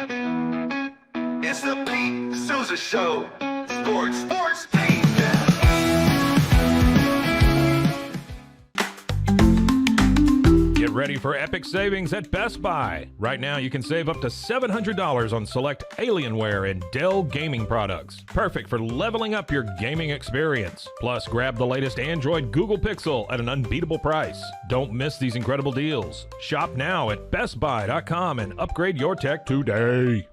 It's the Pete Sousa Show. Sports, Pete. Get ready for epic savings at Best Buy. Right now, you can save up to $700 on select Alienware and Dell gaming products. Perfect for leveling up your gaming experience. Plus, grab the latest Android Google Pixel at an unbeatable price. Don't miss these incredible deals. Shop now at bestbuy.com and upgrade your tech today.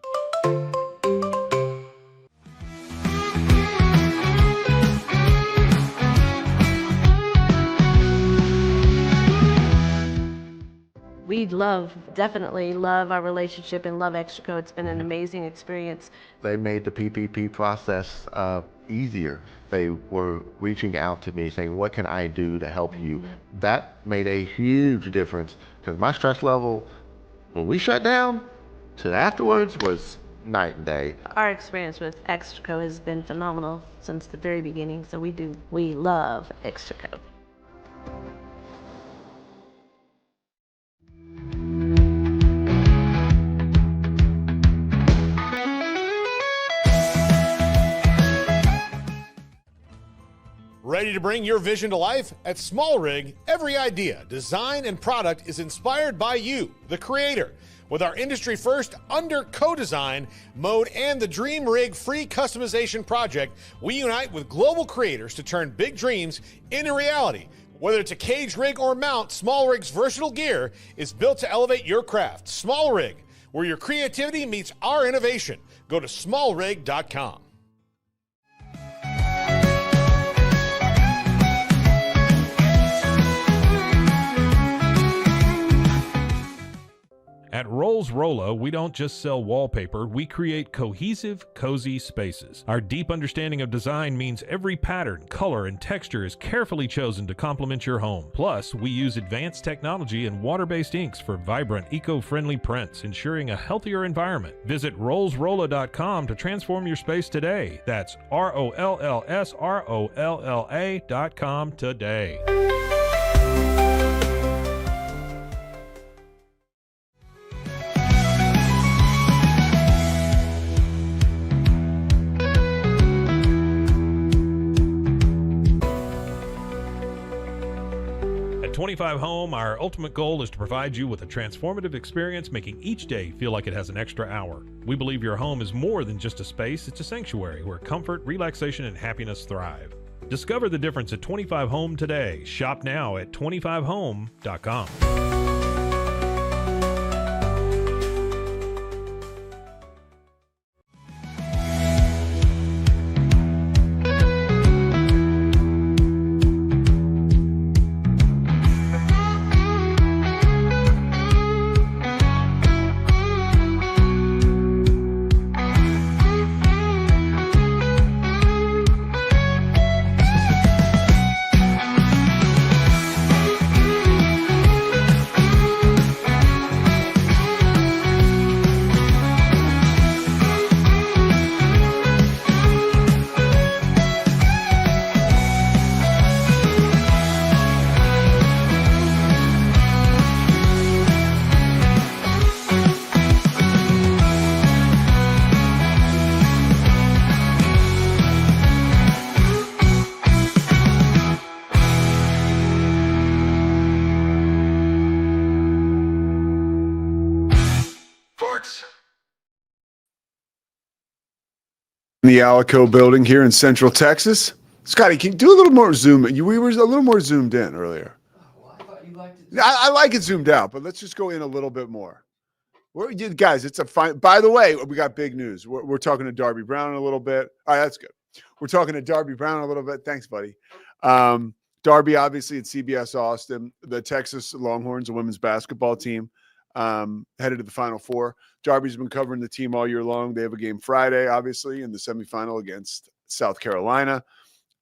We definitely love our relationship and love Extraco. It's been an amazing experience. They made the PPP process easier. They were reaching out to me saying, what can I do to help you? That made a huge difference because my stress level, when we shut down, to afterwards was night and day. Our experience with Extraco has been phenomenal since the very beginning, so we love Extraco. Ready to bring your vision to life? At Small Rig, every idea, design, and product is inspired by you, the creator. With our industry-first under co-design mode and the Dream Rig free customization project, we unite with global creators to turn big dreams into reality. Whether it's a cage rig or mount, Small Rig's versatile gear is built to elevate your craft. Small Rig, where your creativity meets our innovation. Go to smallrig.com. At Rolls Rolla, we don't just sell wallpaper, we create cohesive, cozy spaces. Our deep understanding of design means every pattern, color, and texture is carefully chosen to complement your home. Plus, we use advanced technology and water-based inks for vibrant, eco-friendly prints, ensuring a healthier environment. Visit rollsrolla.com to transform your space today. That's ROLLSROLLA.com today. At 25 Home, our ultimate goal is to provide you with a transformative experience, making each day feel like it has an extra hour. We believe your home is more than just a space, it's a sanctuary where comfort, relaxation, and happiness thrive. Discover the difference at 25 Home today. Shop now at 25home.com. The Alico building here in Central Texas. Scotty, can you do a little more zoom? We were a little more zoomed in earlier. Well, I thought you liked it. I like it zoomed out, but let's just go in a little bit more. Guys, it's a fine. By the way, we got big news. We're talking to Darby Brown in a little bit. All right, that's good. We're talking to Darby Brown a little bit. Thanks, buddy. Darby, obviously, at CBS Austin, the Texas Longhorns, a women's basketball team, headed to the Final Four. Darby's been covering the team all year long. They have a game Friday, obviously, in the semifinal against South Carolina.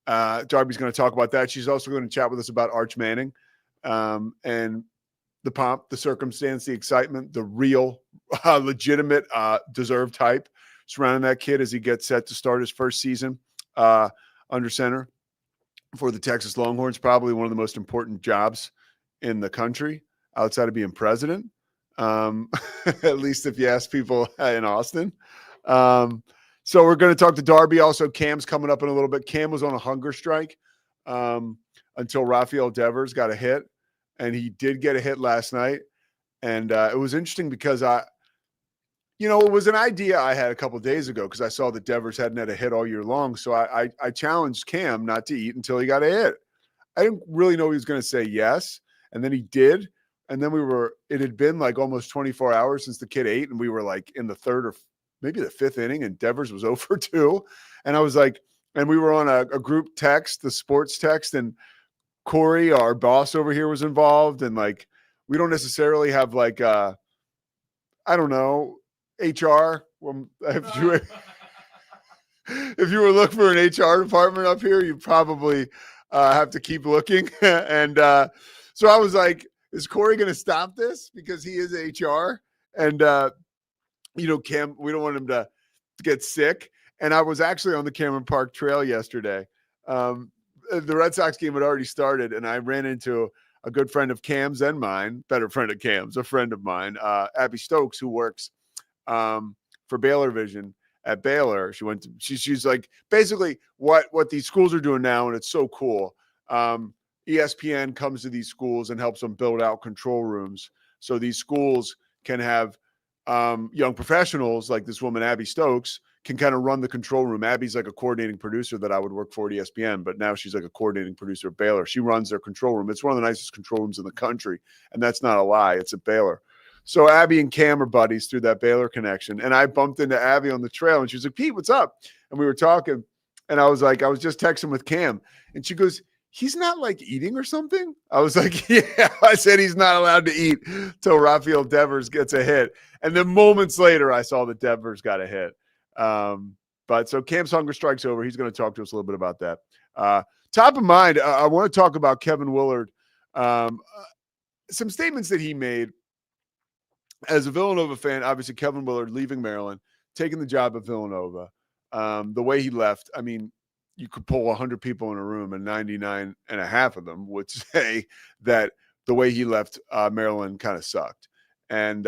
Darby's going to talk about that. She's also going to chat with us about Arch Manning and the pomp, the circumstance, the excitement, the real, legitimate, deserved hype surrounding that kid as he gets set to start his first season under center for the Texas Longhorns. Probably one of the most important jobs in the country outside of being president. at least if you ask people in Austin. So we're going to talk to Darby. Also, Cam's coming up in a little bit. Cam was on a hunger strike until Rafael Devers got a hit, and he did get a hit last night. And it was interesting because it was an idea I had a couple of days ago because I saw that Devers hadn't had a hit all year long. So I challenged Cam not to eat until he got a hit. I didn't really know he was going to say yes. And then he did. And then it had been like almost 24 hours since the kid ate. And we were like in the third or maybe the fifth inning, and Devers was 0 for 2. And I was like, and we were on a group text, the sports text, and Corey, our boss over here, was involved. And like, we don't necessarily have like, I don't know, HR. Well, if you were looking for an HR department up here, you probably have to keep looking. And so I was like, is Corey going to stop this? Because he is HR. And, Cam, we don't want him to get sick. And I was actually on the Cameron Park Trail yesterday. The Red Sox game had already started, and I ran into a good friend of Cam's and mine, better friend of Cam's, a friend of mine, Abby Stokes, who works for Baylor Vision at Baylor. She's like basically what these schools are doing now, and it's so cool. ESPN comes to these schools and helps them build out control rooms so these schools can have young professionals like this woman, Abby Stokes, can kind of run the control room. Abby's like a coordinating producer that I would work for at ESPN, but now she's like a coordinating producer at Baylor. She runs their control room. It's one of the nicest control rooms in the country, and that's not a lie. It's at Baylor. So Abby and Cam are buddies through that Baylor connection, and I bumped into Abby on the trail, and she was like, "Pete, what's up?" And we were talking, and I was like, I was just texting with Cam, and she goes, "He's not like eating or something?" I was like, "Yeah." I said he's not allowed to eat till Rafael Devers gets a hit. And then moments later, I saw that Devers got a hit. But so Cam's hunger strike's over. He's going to talk to us a little bit about that. Top of mind, I want to talk about Kevin Willard. Some statements that he made as a Villanova fan. Obviously, Kevin Willard leaving Maryland, taking the job at Villanova. The way he left, I mean, you could pull 100 people in a room and 99 and a half of them would say that the way he left Maryland kind of sucked. And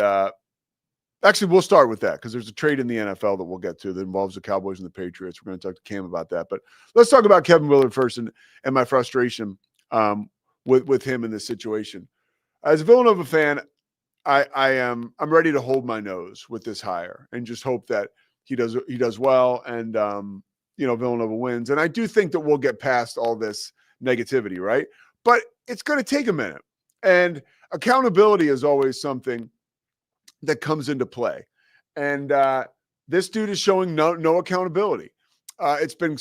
actually, we'll start with that because there's a trade in the NFL that we'll get to that involves the Cowboys and the Patriots. We're going to talk to Cam about that. But let's talk about Kevin Willard first and my frustration with him in this situation. As a Villanova fan, I'm ready to hold my nose with this hire and just hope that he does well and Villanova wins. And I do think that we'll get past all this negativity, right? But it's going to take a minute. And accountability is always something that comes into play. And this dude is showing no accountability. It's been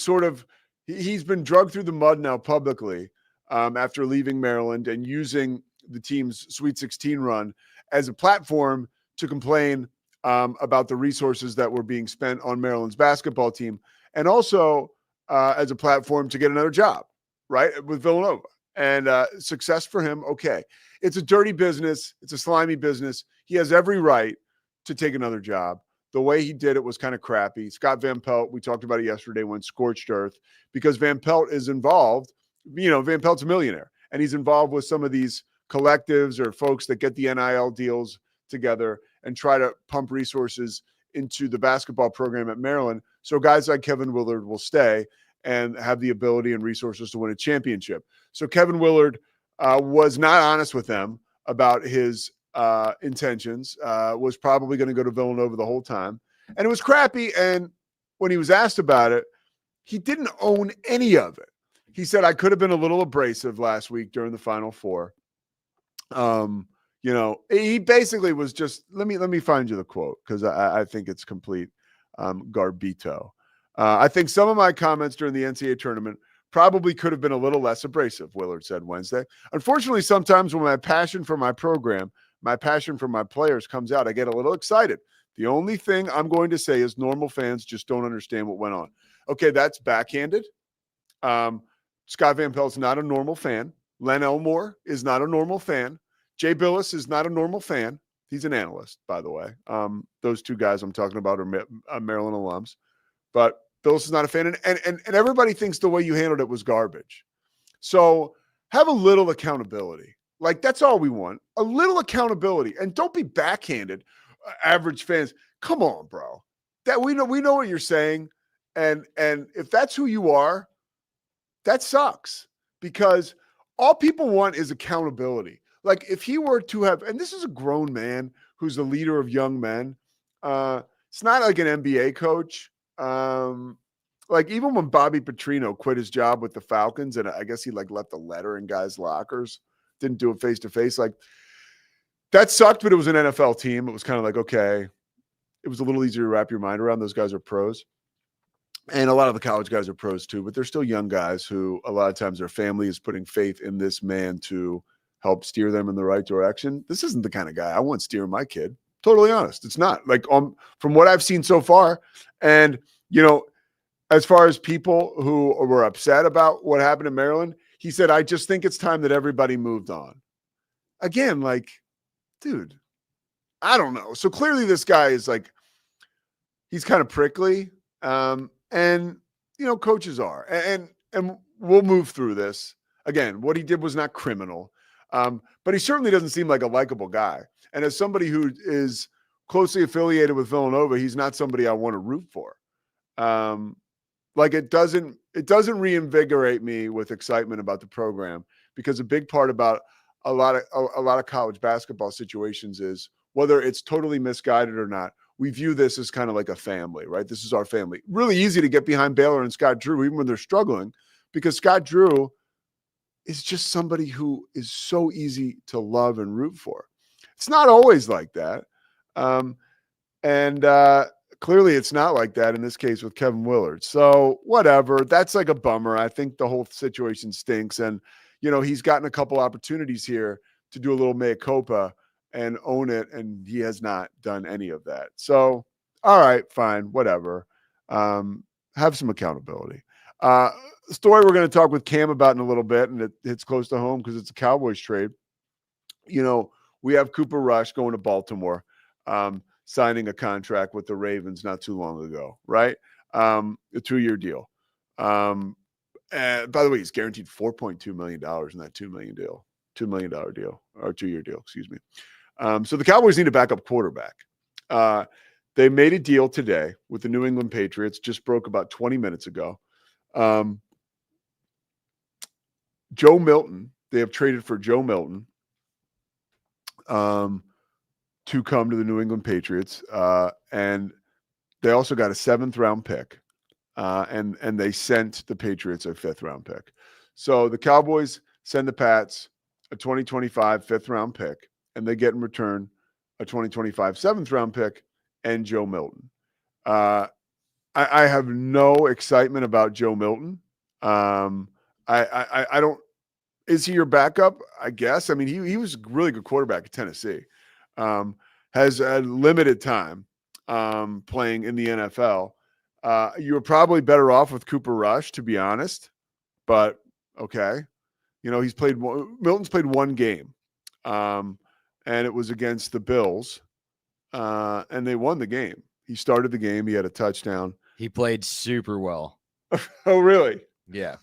he's been drugged through the mud now publicly after leaving Maryland and using the team's Sweet 16 run as a platform to complain about the resources that were being spent on Maryland's basketball team. And also as a platform to get another job, right, with Villanova. And success for him, okay. It's a dirty business. It's a slimy business. He has every right to take another job. The way he did it was kind of crappy. Scott Van Pelt, we talked about it yesterday, went scorched earth because Van Pelt is involved. Van Pelt's a millionaire, and he's involved with some of these collectives or folks that get the NIL deals together and try to pump resources into the basketball program at Maryland. So guys like Kevin Willard will stay and have the ability and resources to win a championship. So Kevin Willard was not honest with them about his intentions, was probably going to go to Villanova the whole time. And it was crappy. And when he was asked about it, he didn't own any of it. He said, I could have been a little abrasive last week during the Final Four. He basically was just, let me find you the quote because I think it's complete garbito. I think some of my comments during the NCAA tournament probably could have been a little less abrasive, Willard said Wednesday. Unfortunately, sometimes when my passion for my program, my passion for my players comes out, I get a little excited. The only thing I'm going to say is normal fans just don't understand what went on. Okay, that's backhanded. Scott Van Pelt's not a normal fan. Len Elmore is not a normal fan. Jay Billis is not a normal fan. He's an analyst, by the way. Those two guys I'm talking about are Maryland alums. But Billis is not a fan. And everybody thinks the way you handled it was garbage. So have a little accountability. Like, that's all we want. A little accountability. And don't be backhanded, average fans. Come on, bro. That we know what you're saying. And if that's who you are, that sucks, because all people want is accountability. Like, if he were to have, and this is a grown man who's the leader of young men. It's not like an NBA coach. Like, even when Bobby Petrino quit his job with the Falcons, and I guess he like left a letter in guys' lockers, didn't do it face to face. Like, that sucked, but it was an NFL team. It was kind of like, okay, it was a little easier to wrap your mind around. Those guys are pros. And a lot of the college guys are pros too, but they're still young guys who a lot of times their family is putting faith in this man to help steer them in the right direction. This isn't the kind of guy I want steering my kid. Totally honest. It's not. Like, from what I've seen so far. And, as far as people who were upset about what happened in Maryland, he said, I just think it's time that everybody moved on. Again, like, dude, I don't know. So clearly this guy is like, he's kind of prickly. And, coaches are, and we'll move through this. Again, what he did was not criminal. But he certainly doesn't seem like a likable guy. And as somebody who is closely affiliated with Villanova, he's not somebody I want to root for. Like, it doesn't reinvigorate me with excitement about the program, because a big part about a lot of college basketball situations is, whether it's totally misguided or not, we view this as kind of like a family, right? This is our family. Really easy to get behind Baylor and Scott Drew, even when they're struggling, because Scott Drew is just somebody who is so easy to love and root for. It's not always like that. Clearly it's not like that in this case with Kevin Willard. So whatever, that's like a bummer. I think the whole situation stinks. And, he's gotten a couple opportunities here to do a little mea culpa and own it, and he has not done any of that. So, all right, fine, whatever. Have some accountability. Story we're going to talk with Cam about in a little bit, and it's close to home because it's a Cowboys trade. We have Cooper Rush going to Baltimore, signing a contract with the Ravens not too long ago, right? A 2-year deal. And by the way, he's guaranteed $4.2 million in that $2 million deal, $2 million deal, or 2-year deal, excuse me. So the Cowboys need a backup quarterback. They made a deal today with the New England Patriots, just broke about 20 minutes ago. Joe Milton, they have traded for Joe Milton to come to the New England Patriots. And they also got a 7th-round pick. And they sent the Patriots a 5th-round pick. So the Cowboys send the Pats a 2025 5th-round pick, and they get in return a 2025 7th-round pick and Joe Milton. I have no excitement about Joe Milton. I don't. Is he your backup? I guess. I mean, he was a really good quarterback at Tennessee. Has a limited time playing in the NFL. You were probably better off with Cooper Rush, to be honest. But okay, Milton's played one game. And it was against the Bills, and they won the game. He started the game. He had a touchdown. He played super well. Oh, really? Yeah.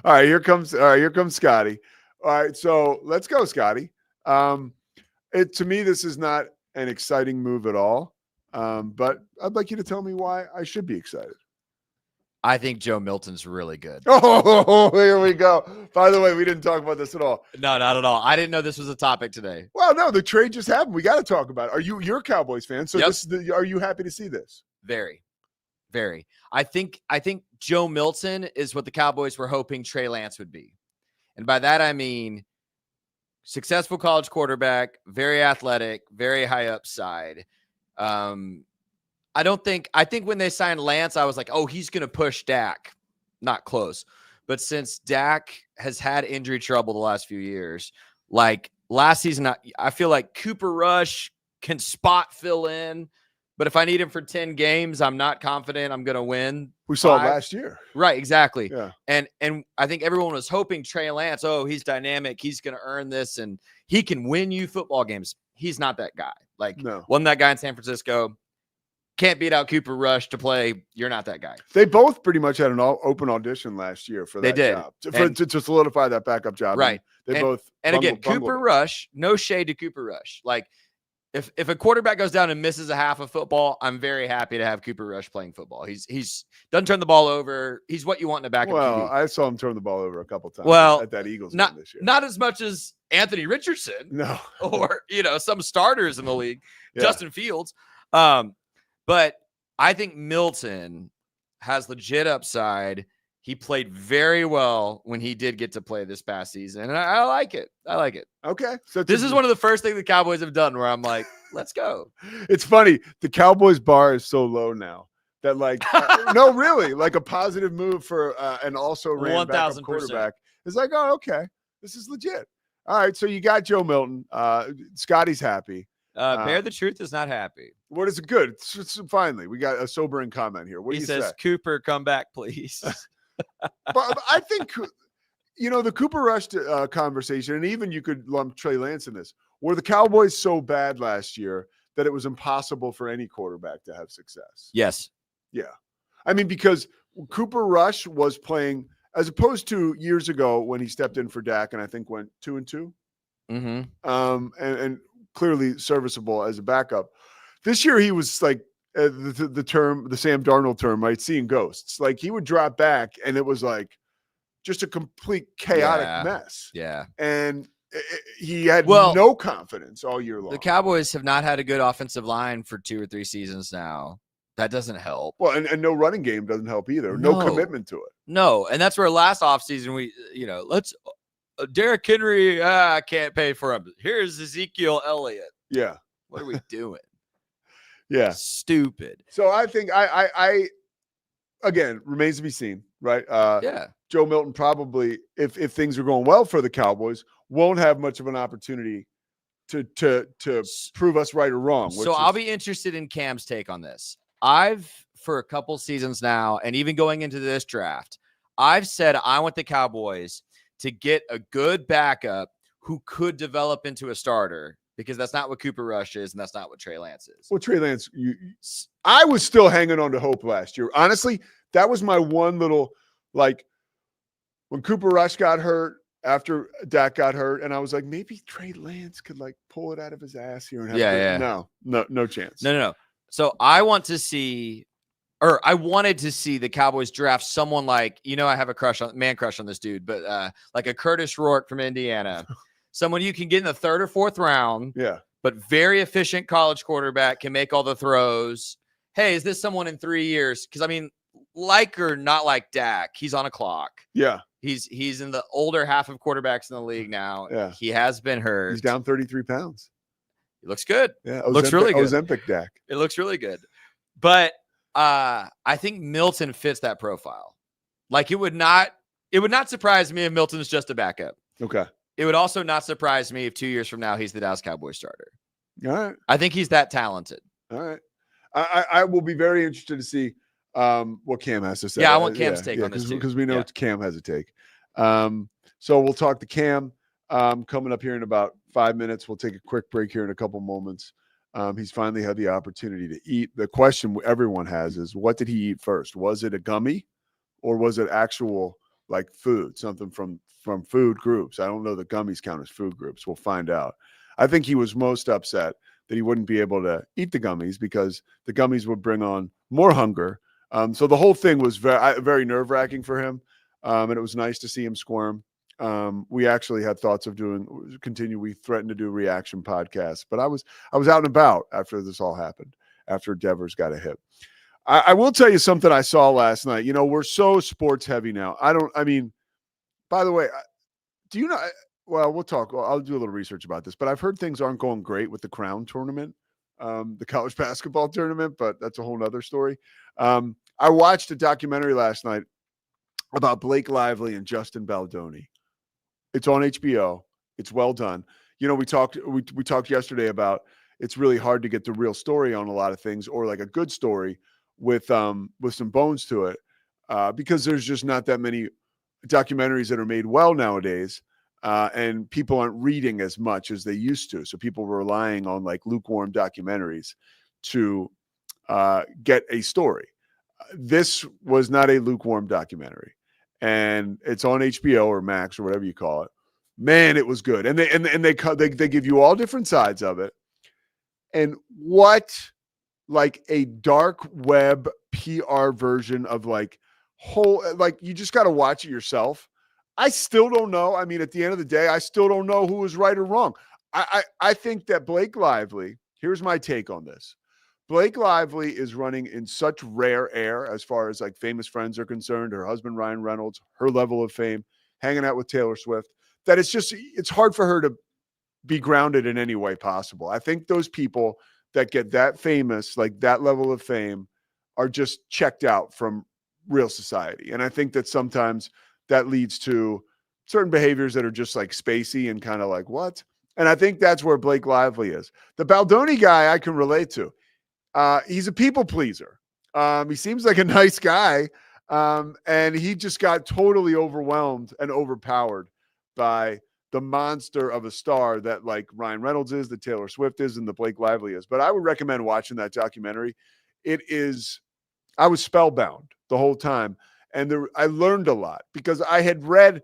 All right, here comes Scotty. All right, so let's go, Scotty. To me, this is not an exciting move at all, but I'd like you to tell me why I should be excited. I think Joe Milton's really good. Oh, here we go. By the way, we didn't talk about this at all. No, not at all. I didn't know this was a topic today. Well, no, the trade just happened. We got to talk about it. You're a Cowboys fan, so Yep. Are you happy to see this? Very, very. I think Joe Milton is what the Cowboys were hoping Trey Lance would be. And by that, I mean successful college quarterback, very athletic, very high upside. I think when they signed Lance, I was like, oh, he's going to push Dak. Not close. But since Dak has had injury trouble the last few years, like last season, I feel like Cooper Rush can spot fill in. But if I need him for 10 games, I'm not confident I'm going to win. We saw it last year. Right, exactly. Yeah. And I think everyone was hoping Trey Lance, oh, he's dynamic. He's going to earn this, and he can win you football games. He's not that guy. Like, No. wasn't that guy in San Francisco. can't beat out Cooper Rush to play. You're not that guy. They both pretty much had an open audition last year for They that did. job, to solidify that backup job. Right. And they both. And again, bungled Cooper it. Rush, no shade to Cooper Rush. Like, if a quarterback goes down and misses a half of football, I'm very happy to have Cooper Rush playing football. He's doesn't turn the ball over. He's what you want in a backup Well, QB. I saw him turn the ball over a couple times. Well, at that Eagles not game this year. not as much as Anthony Richardson No. or some starters in the league, Yeah. Justin Fields. But I think Milton has legit upside. He played very well when he did get to play this past season, and I like it. I like it. Okay. So This is one of the first things the Cowboys have done where I'm like, let's go. It's funny. The Cowboys bar is so low now that no, really, like a positive move for an also ran backup 1000%. quarterback. It's like, oh, okay, this is legit. All right, so you got Joe Milton. Scotty's happy. Bear the Truth is not happy. What is it? Good. Finally, we got a sobering comment here. What do He you says, say? Cooper, come back, please. But I think, the Cooper Rush conversation, and even you could lump Trey Lance in this, were the Cowboys so bad last year that it was impossible for any quarterback to have success? Yes. Yeah. I mean, because Cooper Rush was playing, as opposed to years ago when he stepped in for Dak and I think went 2-2, Mm-hmm. and clearly serviceable as a backup. This year he was like, the Sam Darnold term, right? Seeing ghosts. Like he would drop back and it was like just a complete chaotic mess. Yeah. And he had Well, no confidence all year long. The Cowboys have not had a good offensive line for 2 or 3 seasons now. That doesn't help. Well, and no running game doesn't help either. No commitment to it. No. And that's where last offseason we, let's Derrick Henry, I can't pay for him. Here's Ezekiel Elliott. Yeah. What are we doing? Yeah. Stupid. So I think I again, remains to be seen, right? Yeah. Joe Milton probably, if things are going well for the Cowboys, won't have much of an opportunity to prove us right or wrong. So I'll be interested in Cam's take on this. I've, for a couple seasons now, and even going into this draft, I've said I want the Cowboys to get a good backup who could develop into a starter, because that's not what Cooper Rush is, and that's not what Trey Lance is. Well, Trey Lance, I was still hanging on to hope last year. Honestly, that was my one little, like, when Cooper Rush got hurt, after Dak got hurt, and I was like, maybe Trey Lance could like pull it out of his ass here and have no chance. No. So I wanted to see the Cowboys draft someone like, I have a man crush on this dude, but like a Curtis Rourke from Indiana, someone you can get in the 3rd or 4th round. Yeah. But very efficient college quarterback, can make all the throws. Hey, is this someone in 3 years? Because I mean, like or not like Dak, he's on a clock. Yeah. He's in the older half of quarterbacks in the league now. Yeah. He has been hurt. He's down 33 pounds. He looks good. Yeah. Looks really good. Ozempic Dak. It looks really good. But I think Milton fits that profile. Like it would not surprise me if Milton's just a backup. Okay. It would also not surprise me if 2 years from now he's the Dallas Cowboys starter. All right. I think he's that talented. All right. I will be very interested to see what Cam has to say. Yeah, I want Cam's take on this too. Because we know Cam has a take. So we'll talk to Cam coming up here in about 5 minutes. We'll take a quick break here in a couple moments. He's finally had the opportunity to eat. The question everyone has is, what did he eat first? Was it a gummy or was it actual like food, something from food groups? I don't know that gummies count as food groups. We'll find out. I think he was most upset that he wouldn't be able to eat the gummies because the gummies would bring on more hunger. So the whole thing was very, very nerve-wracking for him. And it was nice to see him squirm. We actually had thoughts of we threatened to do reaction podcasts, but I was out and about after this all happened, after Devers got a hit. I will tell you something I saw last night. We're so sports heavy now. By the way, do you know, well, we'll talk. I'll do a little research about this, but I've heard things aren't going great with the Crown tournament, the college basketball tournament, but that's a whole nother story. I watched a documentary last night about Blake Lively and Justin Baldoni. It's on HBO. It's well done. We talked yesterday about it's really hard to get the real story on a lot of things, or like a good story with some bones to it, because there's just not that many documentaries that are made well nowadays, and people aren't reading as much as they used to. So people were relying on like lukewarm documentaries to get a story. This was not a lukewarm documentary, and it's on HBO or Max or whatever you call it. Man, it was good, and they give you all different sides of it, and what like a dark web PR version of like you just got to watch it yourself. I still don't know. I mean, at the end of the day, I still don't know who was right or wrong. I think that Blake Lively. Here's my take on this. Blake Lively is running in such rare air as far as like famous friends are concerned. Her husband, Ryan Reynolds, her level of fame, hanging out with Taylor Swift, that it's hard for her to be grounded in any way possible. I think those people that get that famous, like that level of fame, are just checked out from real society. And I think that sometimes that leads to certain behaviors that are just like spacey and kind of like, what? And I think that's where Blake Lively is. The Baldoni guy I can relate to. He's a people pleaser. He seems like a nice guy. And he just got totally overwhelmed and overpowered by the monster of a star that like Ryan Reynolds is, that Taylor Swift is, and the Blake Lively is. But I would recommend watching that documentary. I was spellbound the whole time. And I learned a lot because I had read,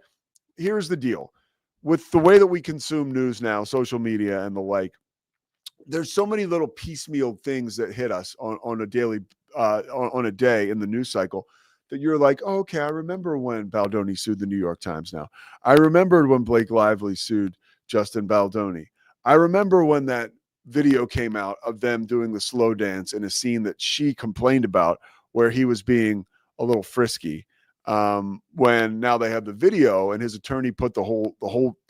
here's the deal. With the way that we consume news now, social media and the like, there's so many little piecemeal things that hit us on a daily, on a day in the news cycle that you're like, oh, okay, I remember when Baldoni sued the New York Times now. I remembered when Blake Lively sued Justin Baldoni. I remember when that video came out of them doing the slow dance in a scene that she complained about where he was being a little frisky. When now they have the video and his attorney put the whole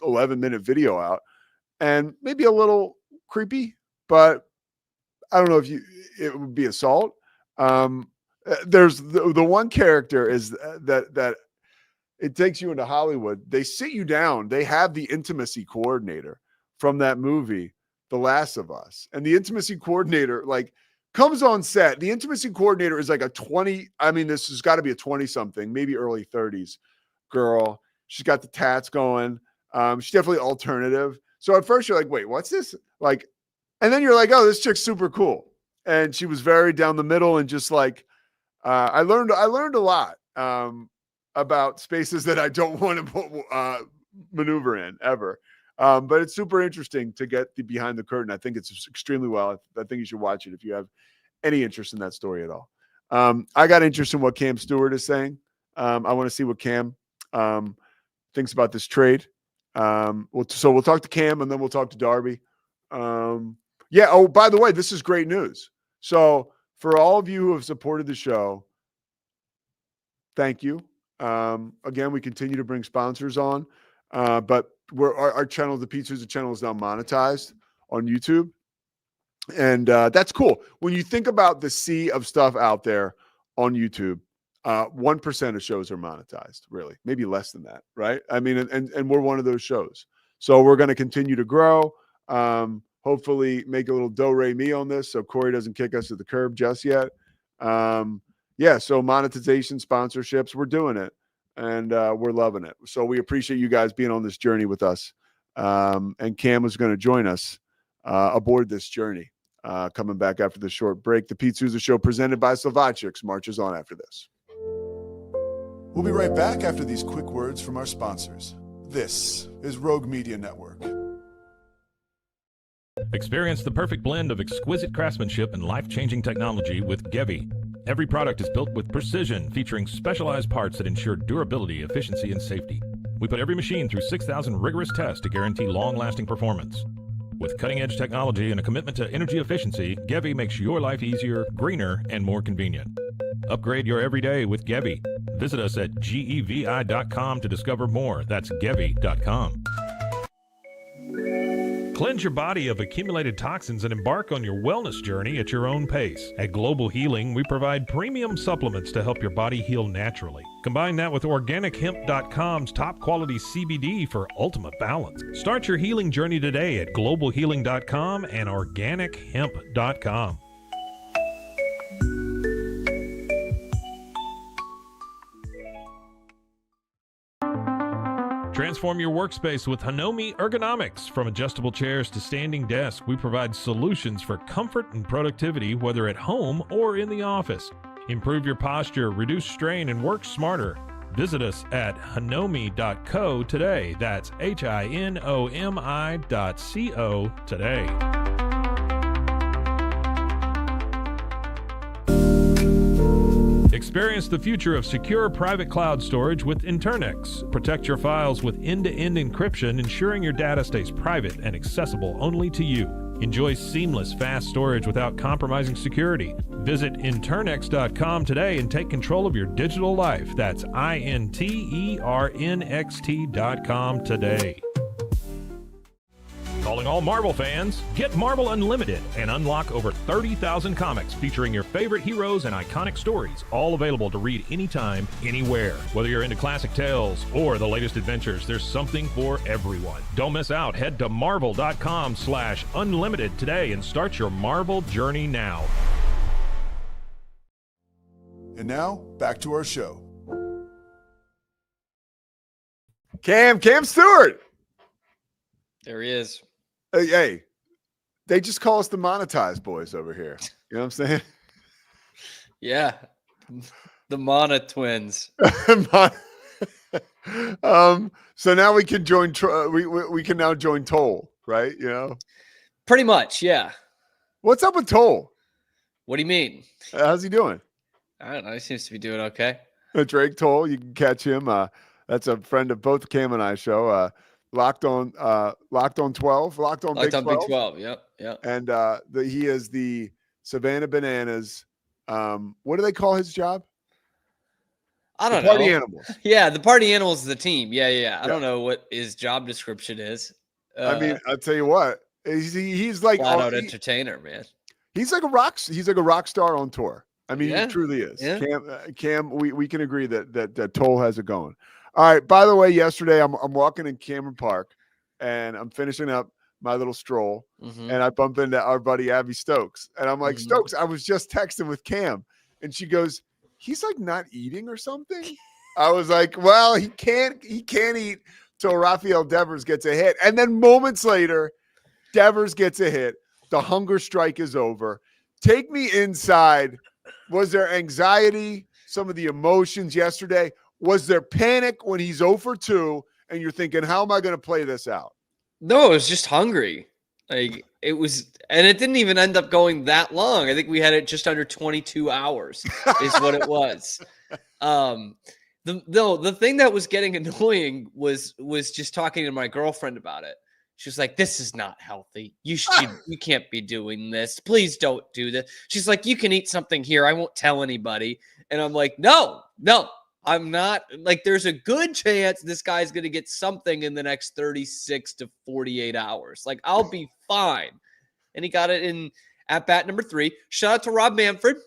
11-minute video out, and maybe a little creepy, but I don't know if it would be assault. There's the one character is that it takes you into Hollywood. They sit you down. They have the intimacy coordinator from that movie, The Last of Us, and the intimacy coordinator like comes on set. The intimacy coordinator is like this has got to be a 20-something, maybe early 30s girl. She's got the tats going. She's definitely alternative. So at first you're like, wait, what's this? Like, and then you're like, oh, this chick's super cool. And she was very down the middle and just like, I learned a lot about spaces that I don't want to maneuver in ever. But it's super interesting to get the behind the curtain. I think it's extremely well. I think you should watch it if you have any interest in that story at all. I got interest in what Cam Stewart is saying. I want to see what Cam thinks about this trade. We'll talk to Cam and then we'll talk to Darby. Yeah. Oh, by the way, this is great news. So for all of you who have supported the show, thank you. Again, we continue to bring sponsors on, but our channel, the Pizza channel, is now monetized on YouTube. And that's cool. When you think about the sea of stuff out there on YouTube, 1% of shows are monetized, really, maybe less than that, right? I mean, and we're one of those shows. So we're going to continue to grow. Hopefully make a little do-re-mi on this so Corey doesn't kick us to the curb just yet. Yeah, so monetization, sponsorships, we're doing it. And we're loving it. So we appreciate you guys being on this journey with us. And Cam is going to join us aboard this journey. Coming back after this short break. The Pete Sousa Show presented by Slovakics marches on after this. We'll be right back after these quick words from our sponsors. This is Rogue Media Network. Experience the perfect blend of exquisite craftsmanship and life-changing technology with Gevi. Every product is built with precision, featuring specialized parts that ensure durability, efficiency, and safety. We put every machine through 6,000 rigorous tests to guarantee long-lasting performance. With cutting-edge technology and a commitment to energy efficiency, Gevi makes your life easier, greener, and more convenient. Upgrade your everyday with Gevi. Visit us at gevi.com to discover more. That's gevi.com. Cleanse your body of accumulated toxins and embark on your wellness journey at your own pace. At Global Healing, we provide premium supplements to help your body heal naturally. Combine that with OrganicHemp.com's top quality CBD for ultimate balance. Start your healing journey today at GlobalHealing.com and OrganicHemp.com. Transform your workspace with Hanomi Ergonomics. From adjustable chairs to standing desks, we provide solutions for comfort and productivity, whether at home or in the office. Improve your posture, reduce strain, and work smarter. Visit us at hanomi.co today. That's HINOMI.co today. Experience the future of secure private cloud storage with Internex. Protect your files with end-to-end encryption, ensuring your data stays private and accessible only to you. Enjoy seamless, fast storage without compromising security. Visit internext.com today and take control of your digital life. That's INTERNXT.com today. Calling all Marvel fans, get Marvel Unlimited and unlock over 30,000 comics featuring your favorite heroes and iconic stories, all available to read anytime, anywhere. Whether you're into classic tales or the latest adventures, there's something for everyone. Don't miss out. Head to marvel.com/unlimited today and start your Marvel journey now. And now, back to our show. Cam Stewart. There he is. Hey, they just call us the monetized boys over here. You know what I'm saying? Yeah. The Mana twins. So now we can join. We can now join Toll, right? You know, Pretty much, yeah. what's up with Toll? What do you mean? How's he doing? I don't know. He seems to be doing okay. Drake Toll, you can catch him. That's a friend of both Cam and I show. Locked on 12, Locked on Big 12. Big 12. Yep. And he is the Savannah Bananas. What do they call his job? I don't Party know. Animals. Yeah, the Party Animals is the team. Yeah. I don't know what his job description is. I mean, I'll tell you what. He's like flat out entertainer, man. He's like a rock star on tour. I mean, Yeah. he truly is. Yeah. Cam, we can agree that Toll has it going. All right. By the way, yesterday I'm walking in Cameron Park, and I'm finishing up my little stroll, and I bump into our buddy Abby Stokes, and I'm like, Stokes, I was just texting with Cam, and she goes, he's like not eating or something. I was like, well, he can't eat till Rafael Devers gets a hit, and then moments later, Devers gets a hit. The hunger strike is over. Take me inside. Was there anxiety? Some of the emotions yesterday? Was there panic when he's 0 for 2 and you're thinking, how am I going to play this out? No, it was just hungry. Like it was, and it didn't even end up going that long. I think we had it just under 22 hours is what it was. The thing that was getting annoying was just talking to my girlfriend about it. She was like, this is not healthy. You can't be doing this. Please don't do this. She's like, you can eat something here. I won't tell anybody. And I'm like, no, I'm not. Like, there's a good chance this guy's going to get something in the next 36 to 48 hours. Like, I'll be fine. And he got it in at bat number 3. Shout out to Rob Manfred.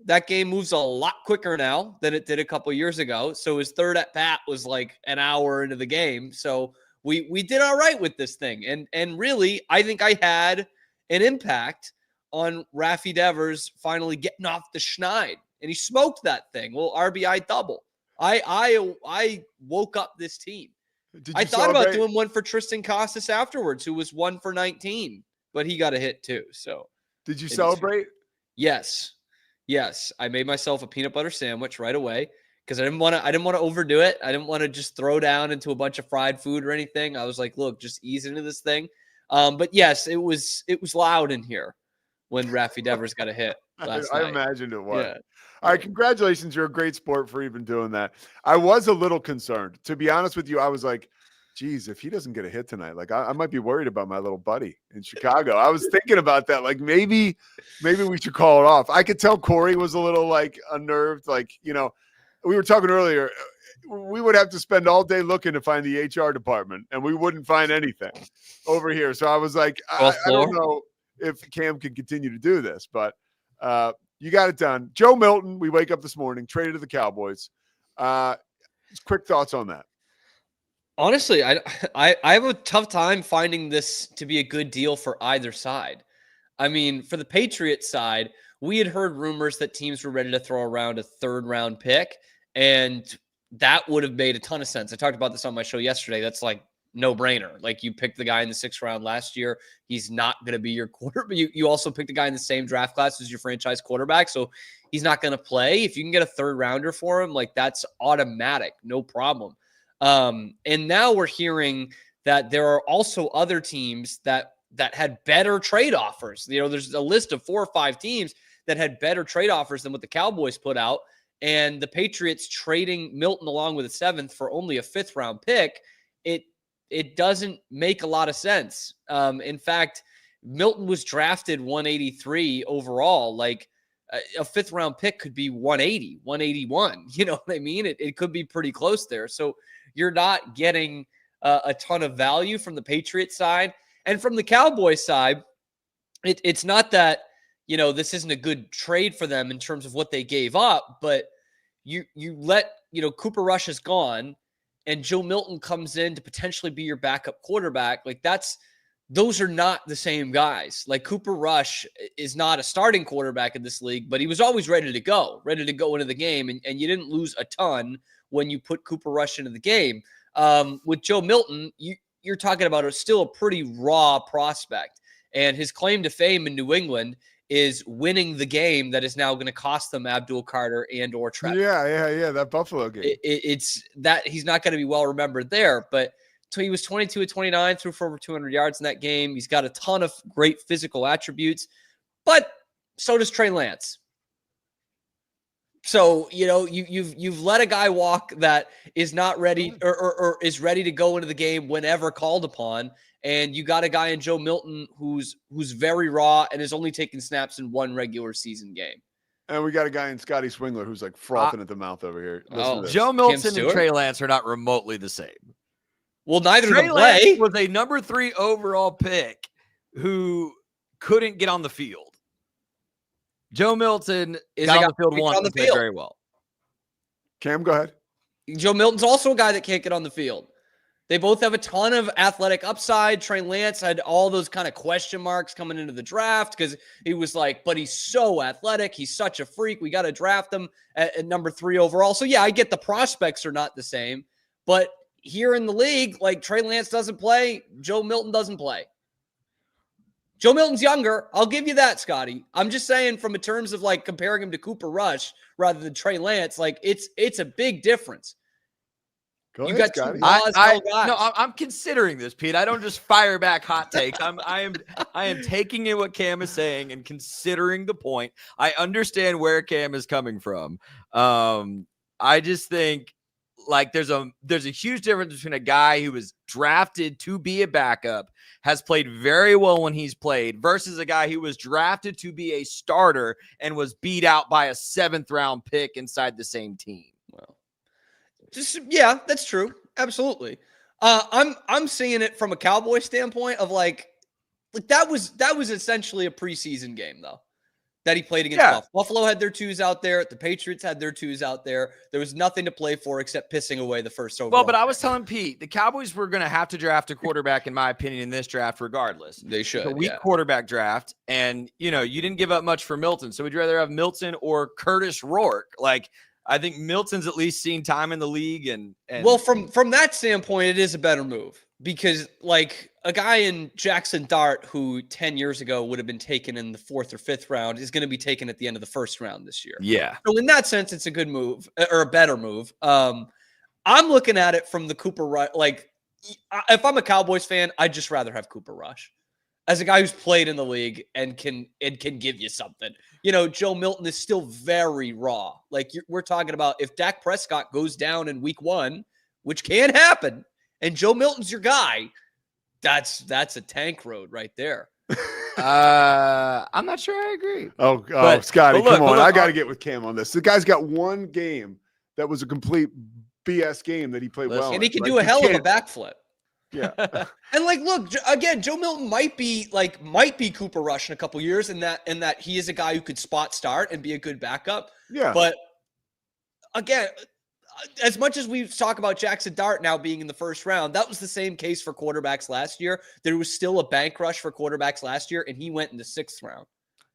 That game moves a lot quicker now than it did a couple years ago. So his third at bat was like an hour into the game. So we did all right with this thing. And really, I think I had an impact on Rafi Devers finally getting off the schneid. And he smoked that thing. Well, RBI double. I woke up this team. I thought about doing one for Tristan Casas afterwards, who was 1 for 19, but he got a hit too. So did you celebrate? Yes. I made myself a peanut butter sandwich right away because I didn't want to overdo it. I didn't want to just throw down into a bunch of fried food or anything. I was like, look, just ease into this thing. But yes, it was loud in here when Rafi Devers got a hit last night. I imagined it was. Yeah. All right, congratulations. You're a great sport for even doing that. I was a little concerned. To be honest with you, I was like, geez, if he doesn't get a hit tonight, like I might be worried about my little buddy in Chicago. I was thinking about that. Like maybe we should call it off. I could tell Corey was a little like unnerved. Like, you know, we were talking earlier, we would have to spend all day looking to find the HR department and we wouldn't find anything over here. So I was like, I don't know if Cam can continue to do this, but you got it done. Joe Milton, we wake up this morning, traded to the Cowboys. Quick thoughts on that. Honestly, I have a tough time finding this to be a good deal for either side. I mean, for the Patriots side, we had heard rumors that teams were ready to throw around a 3rd-round pick, and that would have made a ton of sense. I talked about this on my show yesterday. That's like no brainer. Like you picked the guy in the 6th round last year. He's not going to be your quarterback. But you also picked a guy in the same draft class as your franchise quarterback. So he's not going to play. If you can get a 3rd rounder for him, like that's automatic, no problem. And now we're hearing that there are also other teams that had better trade offers. You know, there's a list of 4 or 5 teams that had better trade offers than what the Cowboys put out. And the Patriots trading Milton along with a 7th for only a 5th round pick, it doesn't make a lot of sense. In fact, Milton was drafted 183 overall. Like a 5th round pick could be 180, 181. You know what I mean? It could be pretty close there. So you're not getting a ton of value from the Patriots side. And from the Cowboys side, it's not that, you know, this isn't a good trade for them in terms of what they gave up, but you let, you know, Cooper Rush is gone and Joe Milton comes in to potentially be your backup quarterback. Like those are not the same guys. Like Cooper Rush is not a starting quarterback in this league, but he was always ready to go into the game. And you didn't lose a ton when you put Cooper Rush into the game. With Joe Milton, you're talking about still a pretty raw prospect. And his claim to fame in New England is winning the game that is now going to cost them Abdul Carter and or Trevor. Yeah. That Buffalo game. It's that he's not going to be well remembered there, but he was 22 of 29, threw for over 200 yards in that game. He's got a ton of great physical attributes, but so does Trey Lance. So, you know, you've let a guy walk that is not ready or is ready to go into the game whenever called upon. And you got a guy in Joe Milton who's very raw and has only taken snaps in 1 regular season game. And we got a guy in Scotty Swingler who's like frothing at the mouth over here. Listen to this. Joe Milton and Trey Lance are not remotely the same. Well, neither Trey of them play. Lance was a number 3 overall pick who couldn't get on the field. Joe Milton got on the field once and played very well. Cam, go ahead. Joe Milton's also a guy that can't get on the field. They both have a ton of athletic upside. Trey Lance had all those kind of question marks coming into the draft because he was like, but he's so athletic. He's such a freak. We got to draft him at number 3 overall. So, yeah, I get the prospects are not the same. But here in the league, like Trey Lance doesn't play. Joe Milton doesn't play. Joe Milton's younger. I'll give you that, Scotty. I'm just saying from in terms of like comparing him to Cooper Rush rather than Trey Lance, like it's a big difference. Go you ahead, got Scotty. two raw as hell guys. No, I'm considering this, Pete. I don't just fire back hot takes. I am taking in what Cam is saying and considering the point. I understand where Cam is coming from. I just think like there's a huge difference between a guy who was drafted to be a backup, has played very well when he's played, versus a guy who was drafted to be a starter and was beat out by a 7th round pick inside the same team. Well, yeah, that's true. Absolutely. I'm seeing it from a Cowboy standpoint of like that was essentially a preseason game though that he played against Buffalo. Buffalo had their 2s out there. The Patriots had their 2s out there. There was nothing to play for except pissing away the first overall. Well, but I was telling Pete, the Cowboys were going to have to draft a quarterback, in my opinion, in this draft regardless. They should. It's a weak quarterback draft. And, you know, you didn't give up much for Milton. So would you rather have Milton or Curtis Rourke? Like, I think Milton's at least seen time in the league. And well, from that standpoint, it is a better move because like a guy in Jackson Dart who 10 years ago would have been taken in the 4th or 5th round is going to be taken at the end of the 1st round this year. Yeah. So in that sense, it's a good move or a better move. I'm looking at it from the Cooper Rush. Like if I'm a Cowboys fan, I'd just rather have Cooper Rush as a guy who's played in the league and can give you something. You know, Joe Milton is still very raw. Like we're talking about if Dak Prescott goes down in week 1, which can happen, and Joe Milton's your guy, that's a tank road right there. I'm not sure I agree. Oh, Scotty, come on. I got to get with Cam on this. The guy's got one game that was a complete BS game that he played well. And he can do a hell of a backflip. Yeah. And like, look, again, Joe Milton might be Cooper Rush in a couple years in that he is a guy who could spot start and be a good backup. Yeah. But again, as much as we talk about Jackson Dart now being in the 1st round, that was the same case for quarterbacks last year. There was still a bank rush for quarterbacks last year, and he went in the 6th round.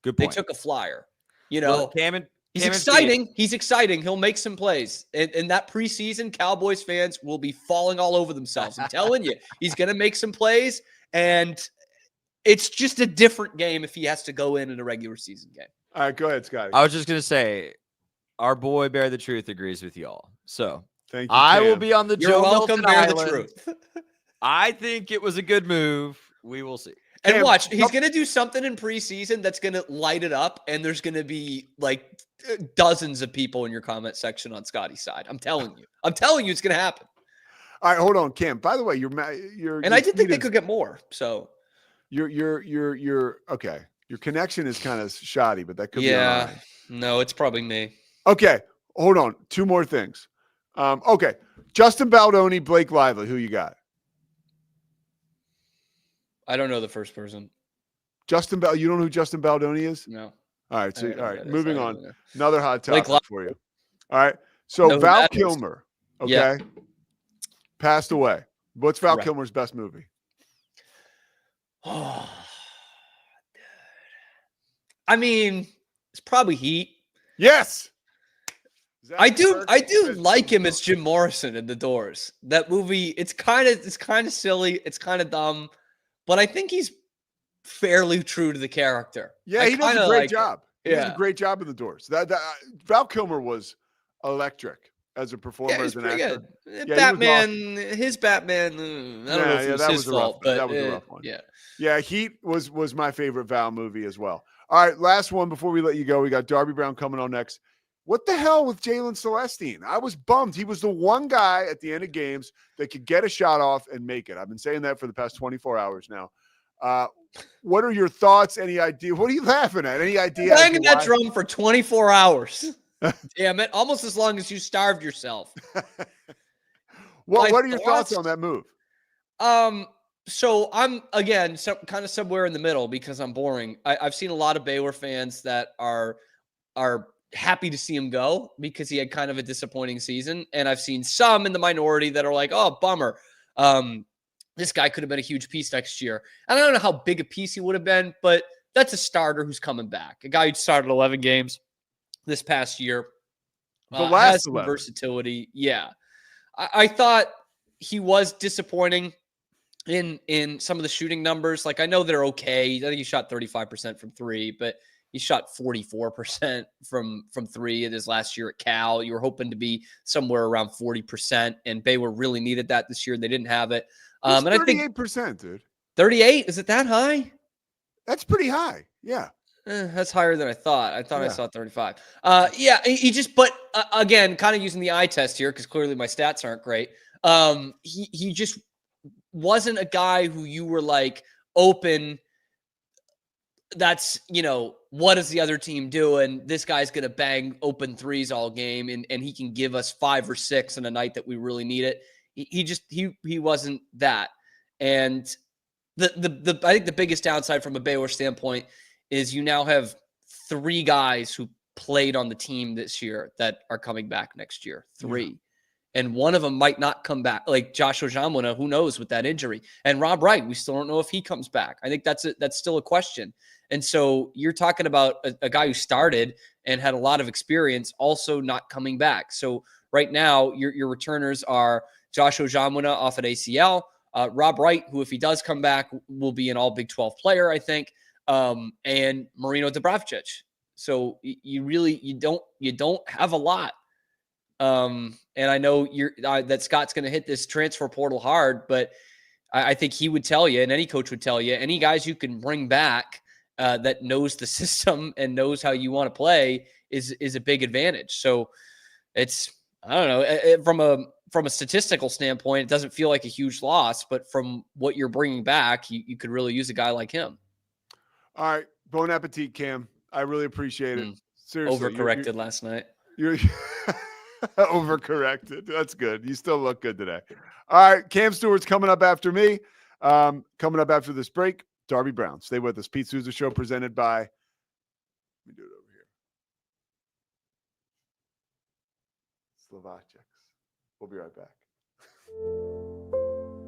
Good point. They took a flyer. You know, well, He's Cam exciting. He's exciting. He'll make some plays. And that preseason, Cowboys fans will be falling all over themselves. I'm telling you, he's going to make some plays. And it's just a different game if he has to go in a regular season game. All right, go ahead, Scotty. I was just gonna say, our boy Bear the Truth agrees with y'all. So Thank you, I will Cam. be on the You're Joe welcome, Milton Bear the Island. Truth. I think it was a good move. We will see. And Cam, watch, he's going to do something in preseason that's going to light it up. And there's going to be like dozens of people in your comment section on Scotty's side. I'm telling you. I'm telling you it's going to happen. All right, hold on, Cam. By the way, you're And I did think they could get more. So you're okay. Your connection is kind of shoddy, but that could be all yeah, right. no, it's probably me. Okay, hold on. Two more things. Okay, Justin Baldoni, Blake Lively. Who you got? I don't know the first person. You don't know who Justin Baldoni is? No. All right. I So don't know all who right, that is. moving I on. don't know. Another hot Blake topic for you. All right. So Know who Val that is. Kilmer, okay, Yeah. passed away. What's Val Right. Kilmer's best movie? Oh, dude. I mean, it's probably Heat. Yes. I do like him as Jim Morrison in The Doors. That movie, it's kind of silly, it's kind of dumb, but I think he's fairly true to the character. Yeah, I he does kinda a great like it. job. He does a Yeah. great job in The Doors. That Val Kilmer was electric as a performer, Yeah, as he's an pretty actor. good. Yeah, he was Batman, his Batman, I don't know if it was that his was a rough fault, one. but That was a rough one. yeah. Yeah, Heat was my favorite Val movie as well. All right, last one before we let you go. We got Darby Brown coming on next. What the hell with Jalen Celestine? I was bummed. He was the one guy at the end of games that could get a shot off and make it. I've been saying that for the past 24 hours now. What are your thoughts? Any idea? What are you laughing at? Any idea? Banging that drum for 24 hours. Damn it. Almost as long as you starved yourself. What My are your thoughts on that move? So I'm again kind of somewhere in the middle because I'm boring. I've seen a lot of Baylor fans that are happy to see him go because he had kind of a disappointing season, and I've seen some in the minority that are like, "Oh, bummer. This guy could have been a huge piece next year." And I don't know how big a piece he would have been, but that's a starter who's coming back. A guy who started 11 games this past year. The last has some 11. versatility. Yeah, I thought he was disappointing in some of the shooting numbers. Like, I know they're okay. I think he shot 35% from three, but he shot 44% from three in his last year at Cal. You were hoping to be somewhere around 40%, and Baylor really needed that this year. They didn't have it. It's And I think 38%, dude. 38, is it that high? That's pretty high. Yeah. That's higher than I thought. I thought I Yeah. saw 35. Yeah, he just, but again, kind of using the eye test here because clearly my stats aren't great. He just wasn't a guy who you were like open. That's, what does the other team do? And this guy's going to bang open threes all game, and he can give us 5 or 6 in a night that we really need it. He wasn't that. And I think the biggest downside from a Baylor standpoint is you now have 3 guys who played on the team this year that are coming back next year. 3. Yeah. And one of them might not come back, like Josh Ojamwana, who knows with that injury. And Rob Wright, we still don't know if he comes back. I think that's still a question. And so you're talking about a guy who started and had a lot of experience also not coming back. So right now, your returners are Josh Ojamwana off at ACL, Rob Wright, who, if he does come back, will be an all Big 12 player, I think, and Marino Dubravcic. So you don't have a lot. And I know that Scott's going to hit this transfer portal hard, but I think he would tell you, and any coach would tell you, any guys you can bring back that knows the system and knows how you want to play is a big advantage. So it's, I don't know, from a statistical standpoint, it doesn't feel like a huge loss, but from what you're bringing back, you could really use a guy like him. All right. Bon appetit, Cam. I really appreciate it. Seriously. Overcorrected last night. You're overcorrected. That's good. You still look good today. All right. Cam Stewart's coming up after me. Coming up after this break, Darby Brown. Stay with us. Pete Sousa Show presented by, let me do it over here, Slovakics. We'll be right back.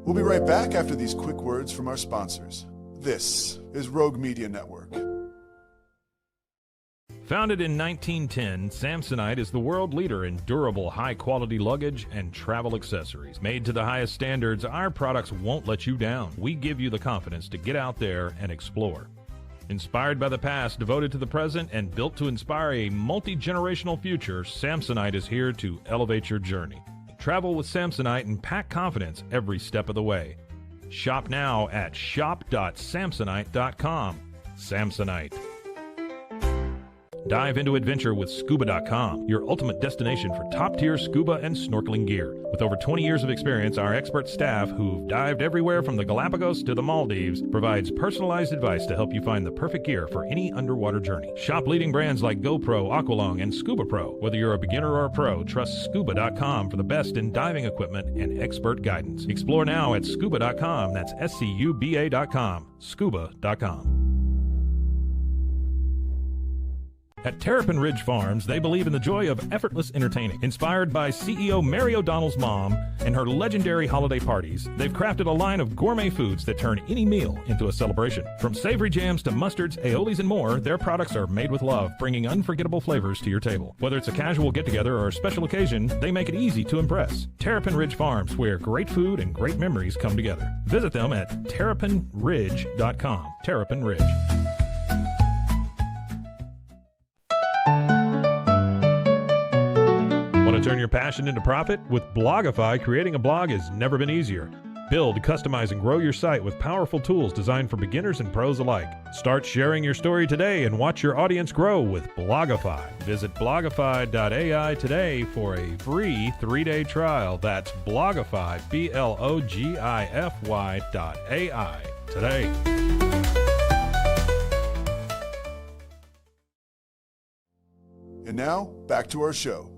We'll be right back after these quick words from our sponsors. This is Rogue Media Network. Founded in 1910, Samsonite is the world leader in durable, high-quality luggage and travel accessories. Made to the highest standards, our products won't let you down. We give you the confidence to get out there and explore. Inspired by the past, devoted to the present, and built to inspire a multi-generational future, Samsonite is here to elevate your journey. Travel with Samsonite and pack confidence every step of the way. Shop now at shop.samsonite.com. Samsonite. Dive into adventure with scuba.com, your ultimate destination for top-tier scuba and snorkeling gear. With over 20 years of experience, our expert staff, who've dived everywhere from the Galapagos to the Maldives, provides personalized advice to help you find the perfect gear for any underwater journey. Shop leading brands like GoPro, Aqualung, and Scuba Pro. Whether you're a beginner or a pro, trust scuba.com for the best in diving equipment and expert guidance. Explore now at scuba.com. That's SCUBA.com. Scuba.com. At Terrapin Ridge Farms, they believe in the joy of effortless entertaining. Inspired by CEO Mary O'Donnell's mom and her legendary holiday parties, they've crafted a line of gourmet foods that turn any meal into a celebration. From savory jams to mustards, aiolis, and more, their products are made with love, bringing unforgettable flavors to your table. Whether it's a casual get-together or a special occasion, they make it easy to impress. Terrapin Ridge Farms, where great food and great memories come together. Visit them at terrapinridge.com. Terrapin Ridge. Want to turn your passion into profit? With Blogify, creating a blog has never been easier. Build, customize, and grow your site with powerful tools designed for beginners and pros alike. Start sharing your story today and watch your audience grow with Blogify. Visit blogify.ai today for a free 3-day trial. That's Blogify, Blogify.ai today. And now, back to our show.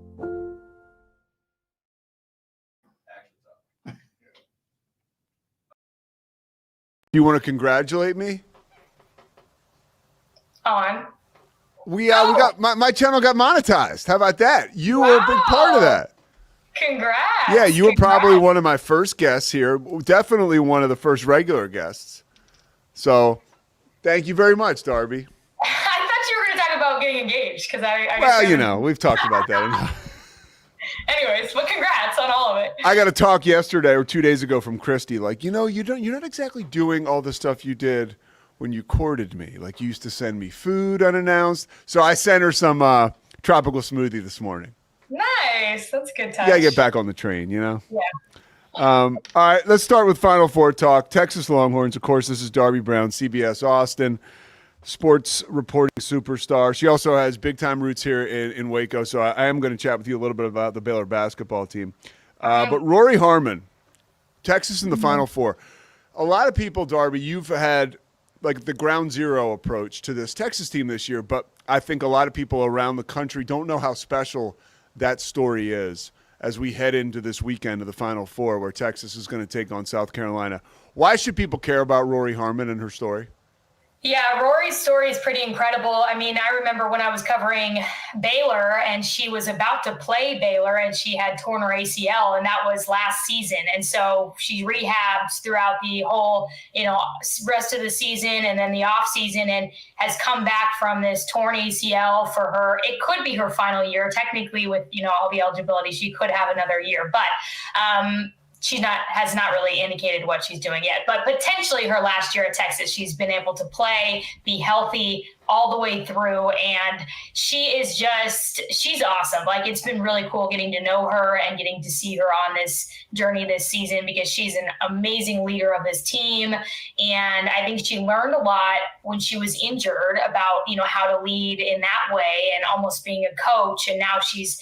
You want to congratulate me? On. We got my channel got monetized. How about that? You were a big part of that. Congrats. Yeah, you were probably one of my first guests here. Definitely one of the first regular guests. So, thank you very much, Darby. I thought you were going to talk about getting engaged because well, you know, we've talked about that enough. Anyways, but congrats on all of it. I got a talk yesterday or 2 days ago from Christy. Like, you're not exactly doing all the stuff you did when you courted me. Like, you used to send me food unannounced. So I sent her some tropical smoothie this morning. Nice. That's a good touch. Yeah, get back on the train, you know? Yeah. All right, let's start with Final Four talk. Texas Longhorns, of course, this is Darby Brown, CBS Austin, sports reporting superstar. She also has big-time roots here in Waco, so I am going to chat with you a little bit about the Baylor basketball team. But Rory Harmon, Texas in the Final Four. A lot of people, Darby, you've had like the ground zero approach to this Texas team this year, but I think a lot of people around the country don't know how special that story is as we head into this weekend of the Final Four where Texas is going to take on South Carolina. Why should people care about Rory Harmon and her story? Yeah, Rory's story is pretty incredible. I mean, I remember when I was covering Baylor and she was about to play Baylor and she had torn her ACL, and that was last season. And so she rehabs throughout the whole, rest of the season and then the off season, and has come back from this torn ACL for her. It could be her final year. Technically with, all the eligibility, she could have another year, but, she has not really indicated what she's doing yet, but potentially her last year at Texas, she's been able to play, be healthy all the way through. And she's awesome. Like, it's been really cool getting to know her and getting to see her on this journey this season, because she's an amazing leader of this team. And I think she learned a lot when she was injured about, how to lead in that way and almost being a coach. And now she's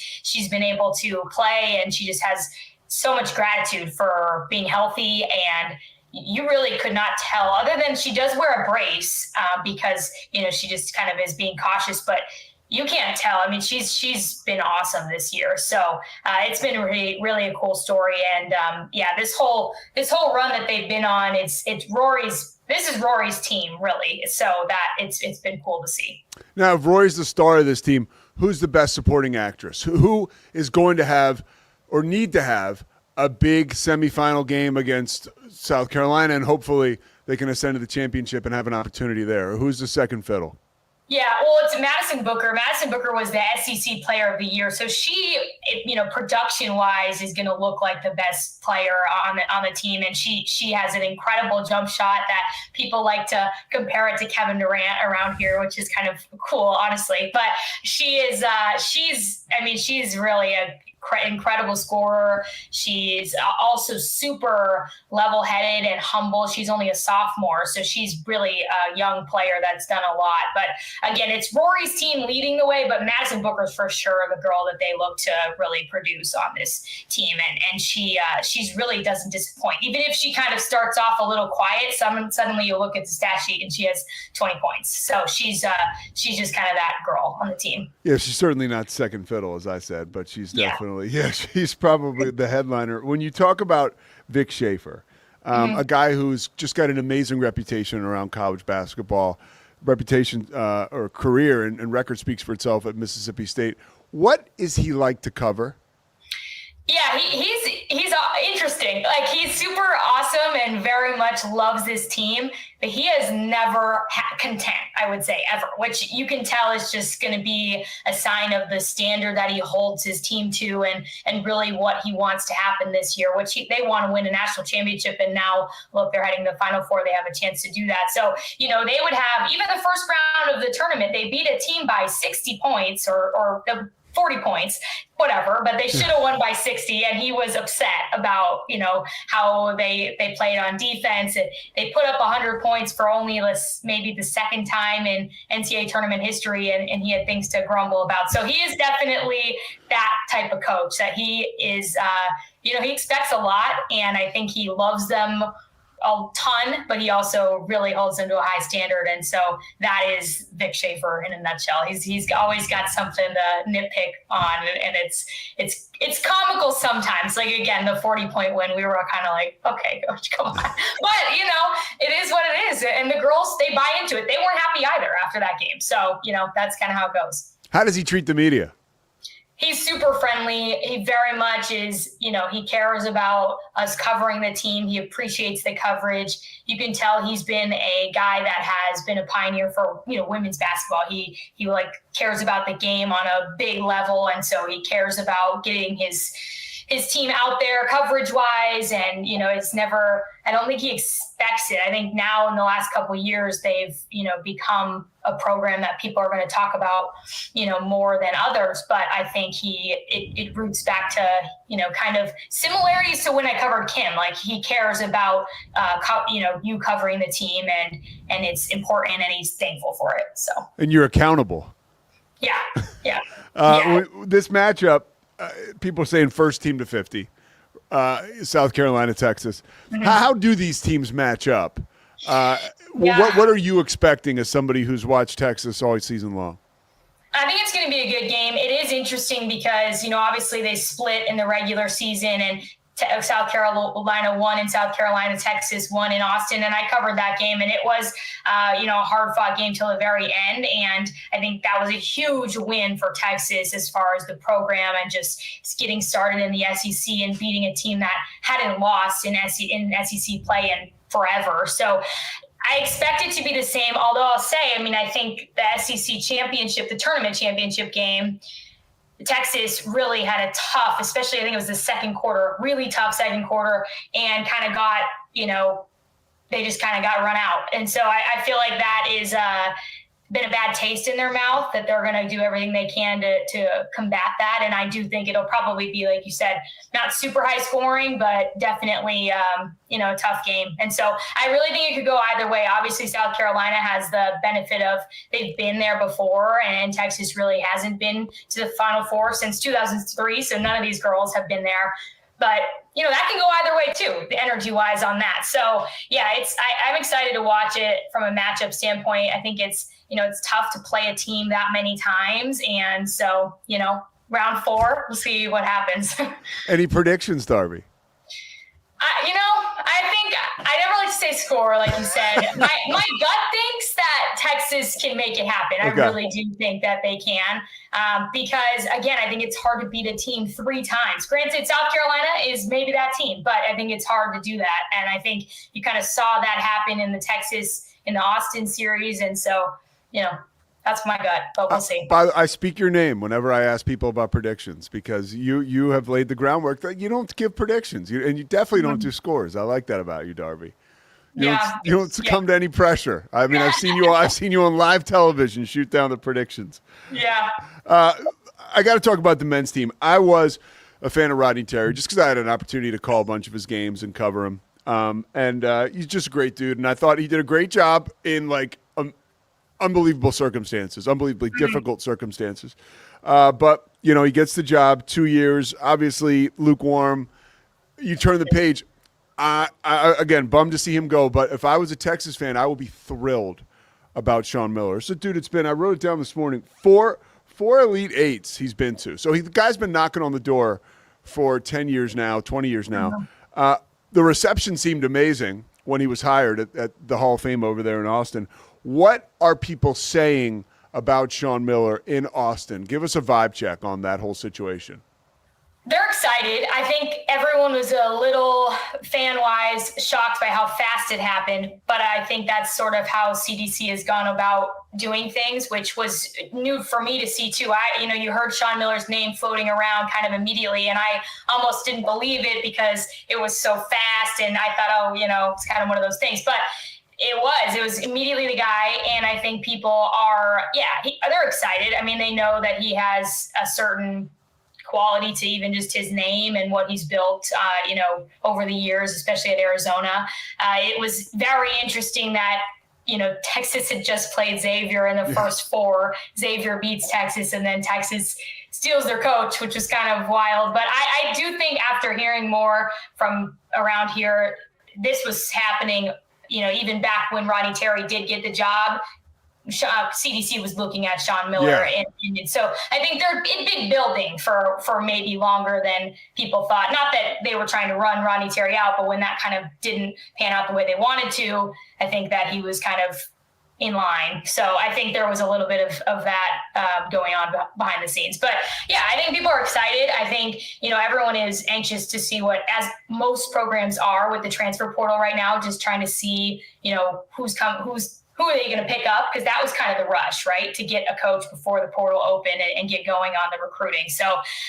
been able to play, and she just has so much gratitude for being healthy. And you really could not tell, other than she does wear a brace because, she just kind of is being cautious, but you can't tell. I mean, she's been awesome this year. So it's been really, really a cool story. And this whole run that they've been on, this is Rory's team, really. So that it's been cool to see. Now, if Rory's the star of this team, who's the best supporting actress? Who is going to have or need to have a big semifinal game against South Carolina, and hopefully they can ascend to the championship and have an opportunity there? Who's the second fiddle? Yeah, well, it's Madison Booker. Madison Booker was the SEC Player of the Year, so she, production-wise, is going to look like the best player on the team, and she has an incredible jump shot that people like to compare it to Kevin Durant around here, which is kind of cool, honestly. But she's really a incredible scorer. She's also super level-headed and humble. She's only a sophomore, so she's really a young player that's done a lot. But again, it's Rory's team leading the way, but Madison Booker's for sure the girl that they look to really produce on this team, and she's really doesn't disappoint. Even if she kind of starts off a little quiet, suddenly you look at the stat sheet and she has 20 points. So she's just kind of that girl on the team. Yeah, she's certainly not second fiddle, as I said, but she's definitely she's probably the headliner. When you talk about Vic Schaefer, a guy who's just got an amazing reputation around college basketball, or career and record speaks for itself at Mississippi State. What is he like to cover? Yeah, he's interesting. Like, he's super awesome and very much loves this team, but he has never had content, I would say, ever, which you can tell is just going to be a sign of the standard that he holds his team to, and really what he wants to happen this year, which they want to win a national championship. And now, look, they're heading to the Final Four. They have a chance to do that. So, they would have, even the first round of the tournament, they beat a team by 60 points or 40 points, whatever, but they should have won by 60. And he was upset about, how they played on defense. And they put up 100 points for only maybe the second time in NCAA tournament history. And he had things to grumble about. So he is definitely that type of coach that he is, he expects a lot. And I think he loves them a ton, but he also really holds them to a high standard. And so that is Vic Schaefer in a nutshell. He's always got something to nitpick on, and it's comical sometimes. Like, again, the 40-point win, we were kind of like, okay, coach, come on. But, it is what it is. And the girls, they buy into it. They weren't happy either after that game. So, that's kind of how it goes. How does he treat the media? He's super friendly. He very much is, he cares about us covering the team. He appreciates the coverage. You can tell he's been a guy that has been a pioneer for, women's basketball. He cares about the game on a big level. And so he cares about getting his team out there coverage wise. And, it's never, I don't think he expects it. I think now in the last couple of years, they've, become a program that people are going to talk about, more than others. But I think it roots back to, kind of similarities to when I covered Kim. Like, he cares about, you covering the team, and it's important, and he's thankful for it. So. And you're accountable. Yeah. Yeah. This matchup, people are saying first team to 50, South Carolina, Texas. Mm-hmm. How do these teams match up? What are you expecting as somebody who's watched Texas all season long? I think it's going to be a good game. It is interesting because, obviously they split in the regular season, and South Carolina won in South Carolina, Texas won in Austin. And I covered that game, and it was, a hard fought game till the very end. And I think that was a huge win for Texas as far as the program and just getting started in the SEC and beating a team that hadn't lost in SEC play in forever. So I expect it to be the same, although I'll say, I think the SEC championship, the tournament championship game, Texas really had a tough, especially I think it was the second quarter, really tough second quarter, and kind of got, they just kind of got run out. And so I feel like that is been a bad taste in their mouth, that they're going to do everything they can to combat that. And I do think it'll probably be, like you said, not super high scoring, but definitely, a tough game. And so I really think it could go either way. Obviously, South Carolina has the benefit of they've been there before, and Texas really hasn't been to the Final Four since 2003. So none of these girls have been there. But, that can go either way too, the energy-wise on that. So, yeah, I'm excited to watch it from a matchup standpoint. I think it's tough to play a team that many times. And so, round 4, we'll see what happens. Any predictions, Darby? I think I never like to say score, like you said. My gut thinks that Texas can make it happen. Okay. I really do think that they can. Because, again, I think it's hard to beat a team 3 times. Granted, South Carolina is maybe that team, but I think it's hard to do that. And I think you kind of saw that happen in the Austin series. And so, That's my gut, but we'll see. I speak your name whenever I ask people about predictions because you have laid the groundwork that you don't give predictions, and you definitely don't do scores. I like that about you, Darby. You don't succumb to any pressure. I mean, I've seen you on live television shoot down the predictions. Yeah. I got to talk about the men's team. I was a fan of Rodney Terry just because I had an opportunity to call a bunch of his games and cover him. And he's just a great dude, and I thought he did a great job in like unbelievable circumstances, unbelievably difficult circumstances. But, you know, he gets the job, 2 years, obviously lukewarm. You turn the page. Again, bummed to see him go, but if I was a Texas fan, I would be thrilled about Sean Miller. So, dude, it's been, I wrote it down this morning, four Elite Eights he's been to. So the guy's been knocking on the door for 10 years now, 20 years now. The reception seemed amazing when he was hired at the Hall of Fame over there in Austin. What are people saying about Sean Miller in Austin? Give us a vibe check on that whole situation. They're excited. I think everyone was a little fan-wise shocked by how fast it happened, but I think that's sort of how CDC has gone about doing things, which was new for me to see too. You heard Sean Miller's name floating around kind of immediately, and I almost didn't believe it because it was so fast, and I thought, it's kind of one of those things, but it was immediately the guy. And I think people are, they're excited. I mean, they know that he has a certain quality to even just his name and what he's built, over the years, especially at Arizona. It was very interesting that, Texas had just played Xavier in the first four. Xavier beats Texas, and then Texas steals their coach, which was kind of wild. But I do think after hearing more from around here, this was happening, even back when Rodney Terry did get the job. CDC was looking at Sean Miller, and so I think they're in big building for maybe longer than people thought. Not that they were trying to run Rodney Terry out, but when that kind of didn't pan out the way they wanted to, I think that he was kind of in line. So I think there was a little bit of that going on behind the scenes. But yeah, I think people are excited. I think, everyone is anxious to see as most programs are with the transfer portal right now, just trying to see, who are they going to pick up? Because that was kind of the rush, right? To get a coach before the portal opened and get going on the recruiting. So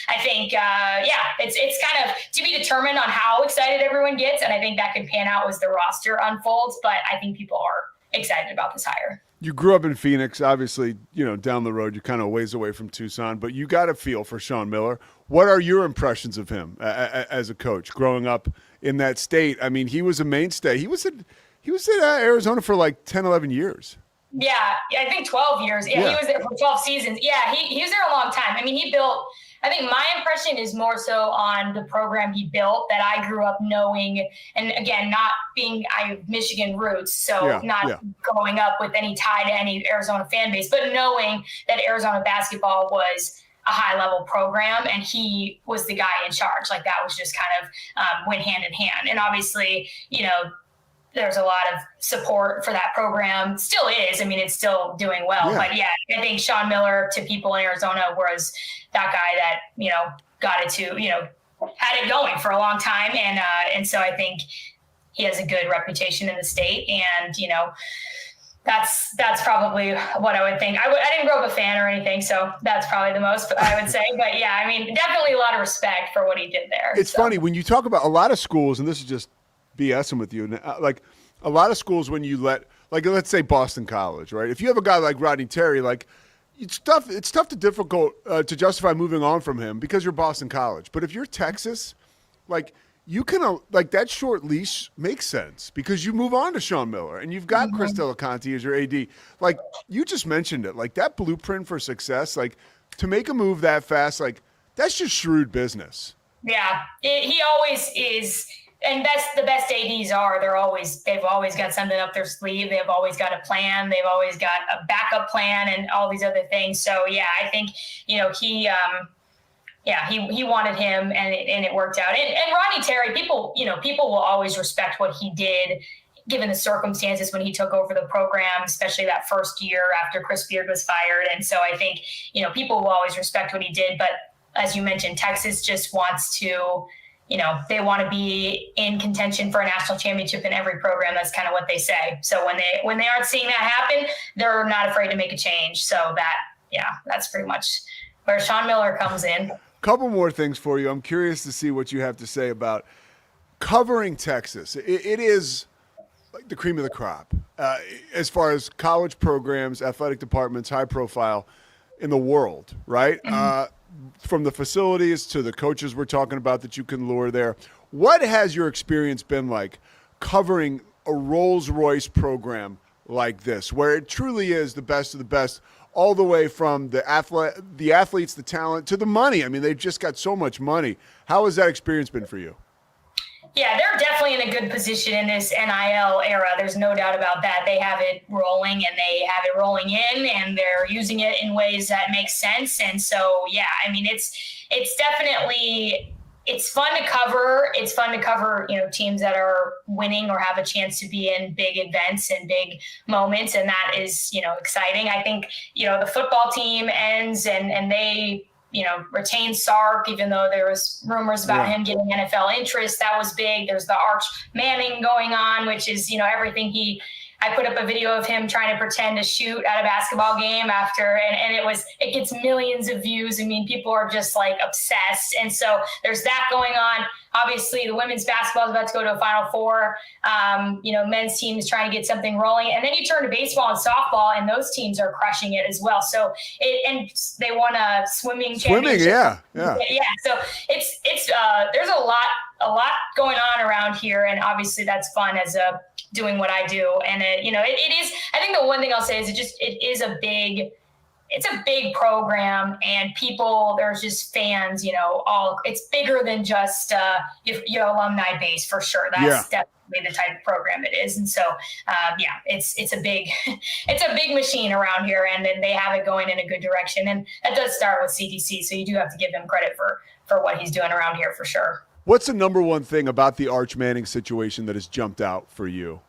I think, it's kind of to be determined on how excited everyone gets. And I think that could pan out as the roster unfolds. But I think people are excited about this hire. You grew up in Phoenix, obviously, down the road, you're kind of ways away from Tucson, but you got a feel for Sean Miller. What are your impressions of him as a coach growing up in that state? I mean, he was a mainstay. He was at Arizona for like 10, 11 years. Yeah, I think 12 years. Yeah, he was there for 12 seasons. Yeah, he was there a long time. I mean, I think my impression is more so on the program he built that I grew up knowing. And again, I have Michigan roots, so growing up with any tie to any Arizona fan base, but knowing that Arizona basketball was a high level program and he was the guy in charge. Like that was just kind of went hand in hand. And obviously, there's a lot of support for that program. Still is. I mean, it's still doing well. Yeah. But I think Sean Miller to people in Arizona was that guy that, got it to, had it going for a long time. And so I think he has a good reputation in the state. And, that's probably what I would think. I didn't grow up a fan or anything, so that's probably the most I would say. But yeah, I mean, definitely a lot of respect for what he did there. It's funny when you talk about a lot of schools, and this is just BSing with you. Like a lot of schools, when you let's say Boston College, right? If you have a guy like Rodney Terry, like it's tough to justify moving on from him because you're Boston College. But if you're Texas, like you can like that short leash makes sense because you move on to Sean Miller and you've got Chris Delaconte as your AD. Like you just mentioned it, like that blueprint for success, like to make a move that fast, like that's just shrewd business. Yeah, he always is. And the best ADs are, they've always got something up their sleeve. They've always got a plan. They've always got a backup plan and all these other things. So yeah, I think, he wanted him and it worked out. And Rodney Terry, people will always respect what he did given the circumstances when he took over the program, especially that first year after Chris Beard was fired. And so I think, people will always respect what he did. But as you mentioned, Texas just wants to, they want to be in contention for a national championship in every program. That's kind of what they say. So when they aren't seeing that happen, they're not afraid to make a change. So that's pretty much where Sean Miller comes in. Couple more things for you. I'm curious to see what you have to say about covering Texas. It is like the cream of the crop as far as college programs, athletic departments, high profile in the world, right? From the facilities to the coaches we're talking about that you can lure there. What has your experience been like covering a Rolls-Royce program like this, where it truly is the best of the best, all the way from the athletes, the talent, to the money? I mean, they've just got so much money. How has that experience been for you? Yeah, they're definitely in a good position in this NIL era. There's no doubt about that. They have it rolling, and they have it rolling in, and they're using it in ways that make sense. And so, yeah, I mean, it's definitely, it's fun to cover. It's fun to cover, teams that are winning or have a chance to be in big events and big moments. And that is, exciting. I think, the football team ends and they, retain Sark, even though there was rumors about him getting NFL interest. That was big. There's the Arch Manning going on, which is, everything I put up a video of him trying to pretend to shoot at a basketball game after, and it gets millions of views. I mean, people are just like obsessed. And so there's that going on. Obviously, the women's basketball is about to go to a Final Four. Men's team is trying to get something rolling. And then you turn to baseball and softball, and those teams are crushing it as well. So and they won a swimming championship. Yeah. So it's there's a lot going on around here, and obviously that's fun as doing what I do. And it is. I think the one thing I'll say is it is a big. It's a big program, and there's just fans, it's bigger than just your alumni base for sure. That's definitely the type of program it is. And so, it's a big, it's a big machine around here, and then they have it going in a good direction. And that does start with CDC. So you do have to give him credit for what he's doing around here for sure. What's the number one thing about the Arch Manning situation that has jumped out for you?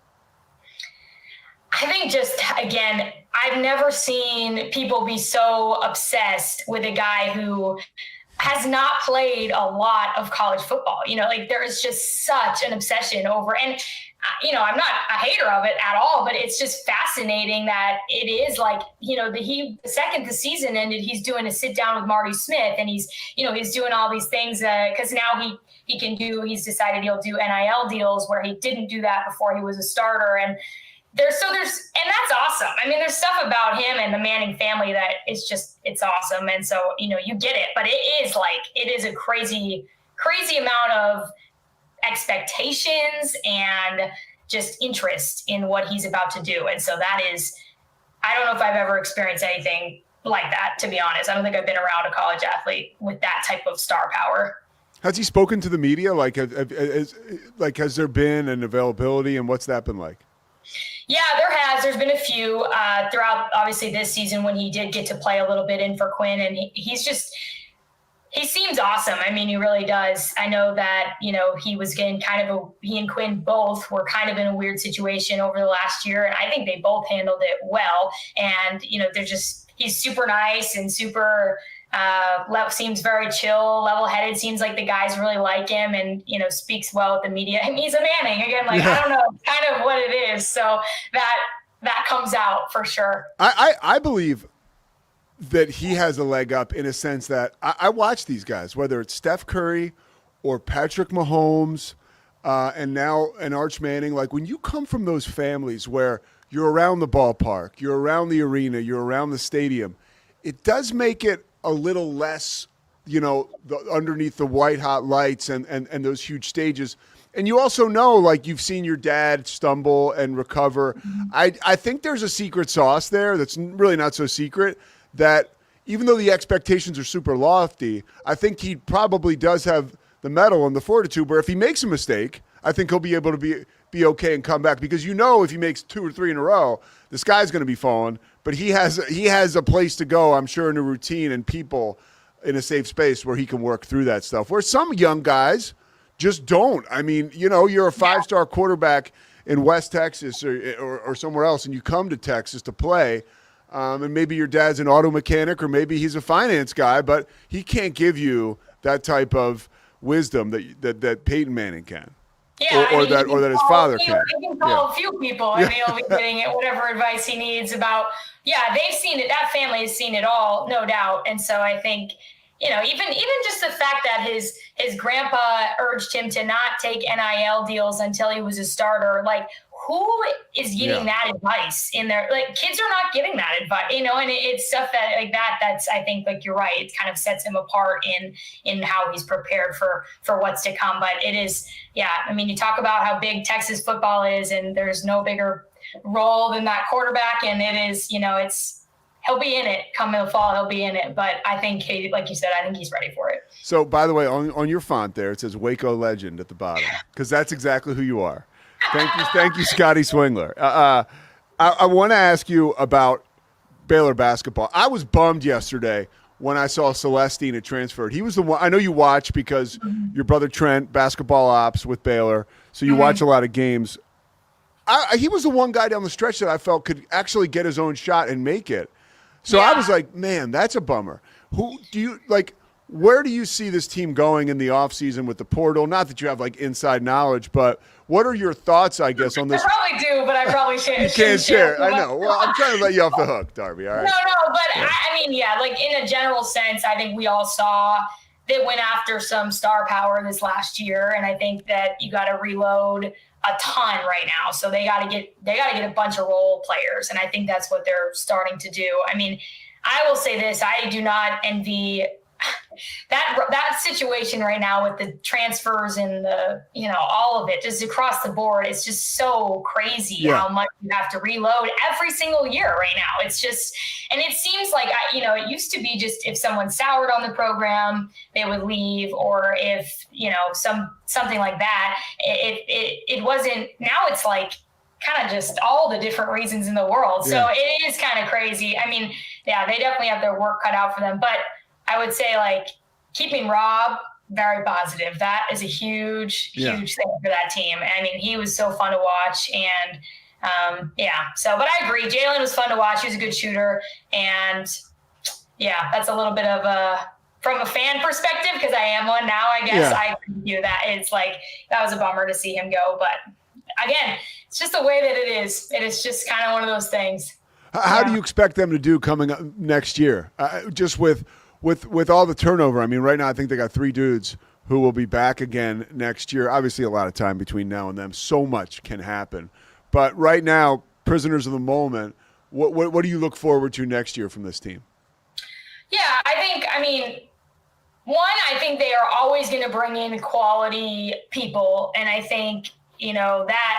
I think just, again, I've never seen people be so obsessed with a guy who has not played a lot of college football. There is just such an obsession over, and I'm not a hater of it at all, but it's just fascinating that it is like, the second the season ended, he's doing a sit down with Marty Smith, and he's doing all these things because now he's decided he'll do NIL deals where he didn't do that before he was a starter. And and that's awesome. I mean, there's stuff about him and the Manning family that it's awesome. And so, you get it, but it is a crazy, crazy amount of expectations and just interest in what he's about to do. And so I don't know if I've ever experienced anything like that, to be honest. I don't think I've been around a college athlete with that type of star power. Has he spoken to the media? Has there been an availability, and what's that been like? Yeah, there's been a few throughout, obviously, this season when he did get to play a little bit in for Quinn, and he seems awesome. I mean, he really does. I know that, he was getting he and Quinn both were kind of in a weird situation over the last year, and I think they both handled it well. And, he's super nice and super seems very chill, level-headed. Seems like the guys really like him, and speaks well with the media. And he's a Manning again. I don't know, kind of what it is. So that comes out for sure. I believe that he has a leg up in a sense that I watch these guys, whether it's Steph Curry or Patrick Mahomes, and now an Arch Manning. Like, when you come from those families where you're around the ballpark, you're around the arena, you're around the stadium, it does make it a little less, underneath the white hot lights and those huge stages. And you also know, you've seen your dad stumble and recover. Mm-hmm. I think there's a secret sauce there that's really not so secret, that even though the expectations are super lofty, I think he probably does have the mettle and the fortitude where if he makes a mistake, I think he'll be able to be okay and come back, because if he makes 2 or 3 in a row, the sky's going to be falling. But he has a place to go, I'm sure, in a routine and people in a safe space where he can work through that stuff, where some young guys just don't. I mean, you're a 5-star quarterback in West Texas or somewhere else, and you come to Texas to play, and maybe your dad's an auto mechanic or maybe he's a finance guy, but he can't give you that type of wisdom that Peyton Manning can. Yeah, Or that his father can. He can call a few people, and he'll be getting it whatever advice he needs about. Yeah, they've seen it. That family has seen it all, no doubt. And so I think, even just the fact that his grandpa urged him to not take NIL deals until he was a starter, like, who is getting that advice in there? Like, kids are not getting that advice, and it's stuff that's, I think, like, you're right. It kind of sets him apart in how he's prepared for what's to come. But it is, you talk about how big Texas football is, and there's no bigger role than that quarterback. And it is, he'll be in it come the fall. He'll be in it. But I think, like you said, I think he's ready for it. So, by the way, on your font there, it says Waco Legend at the bottom, because that's exactly who you are. Thank you, Scotty Swingler. I want to ask you about Baylor basketball. I was bummed yesterday when I saw Celestine had transferred. He was the one. I know you watch because your brother Trent, basketball ops with Baylor, so you watch a lot of games. He was the one guy down the stretch that I felt could actually get his own shot and make it. So I was like, man, that's a bummer. Who do you like? Where do you see this team going in the offseason with the portal? Not that you have like inside knowledge, but what are your thoughts, I guess, on this? I probably do, but I probably shouldn't. You can't share. I know. Well, I'm trying to let you off the hook, Darby. All right. No, but like in a general sense, I think we all saw they went after some star power this last year, and I think that you got to reload a ton right now. So they got to get a bunch of role players, and I think that's what they're starting to do. I mean, I will say this: I do not envy that situation right now with the transfers and the all of it just across the board. It's just so crazy how much you have to reload every single year right now. It's just, and it seems like it used to be just if someone soured on the program, they would leave, or if something like that. It wasn't. Now it's like kind of just all the different reasons in the world. So it is kind of crazy. I mean, they definitely have their work cut out for them, but I would say, like, keeping Rob, very positive. That is a huge thing for that team. I mean, he was so fun to watch. And, but I agree. Jalen was fun to watch. He was a good shooter. And, that's a little bit of from a fan perspective, because I am one now, I guess. I agree with you that it's like that was a bummer to see him go. But, again, it's just the way that it is. It is just kind of one of those things. How do you expect them to do coming up next year? Just with all the turnover, I mean, right now I think they got 3 dudes who will be back again next year. Obviously, a lot of time between now and then. So much can happen. But right now, prisoners of the moment, what do you look forward to next year from this team? Yeah, I think they are always going to bring in quality people. And I think, that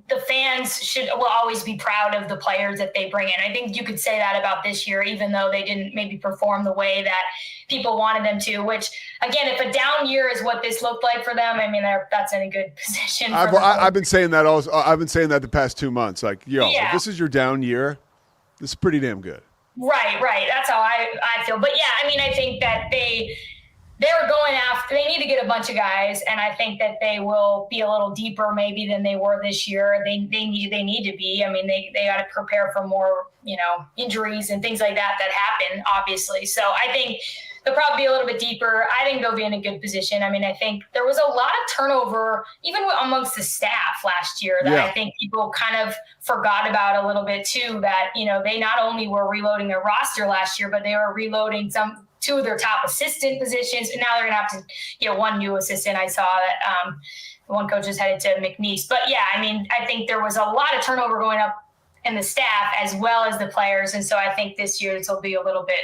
the fans will always be proud of the players that they bring in. I think you could say that about this year, even though they didn't maybe perform the way that people wanted them to, which, again, if a down year is what this looked like for them, I mean, that's in a good position. I've been saying that also. I've been saying that the past 2 months. Like, if this is your down year, this is pretty damn good. Right. That's how I feel. But, I think that they're going after, they need to get a bunch of guys, and I think that they will be a little deeper maybe than they were this year. They need to be. I mean, they got to prepare for more, injuries and things like that happen, obviously. So I think they'll probably be a little bit deeper. I think they'll be in a good position. I mean, I think there was a lot of turnover, even amongst the staff last year, that I think people kind of forgot about a little bit too, that, they not only were reloading their roster last year, but they were reloading 2 of their top assistant positions. And now they're going to have to get 1 new assistant. I saw that one coach is headed to McNeese. But, I think there was a lot of turnover going up in the staff as well as the players. And so I think this year this will be a little bit,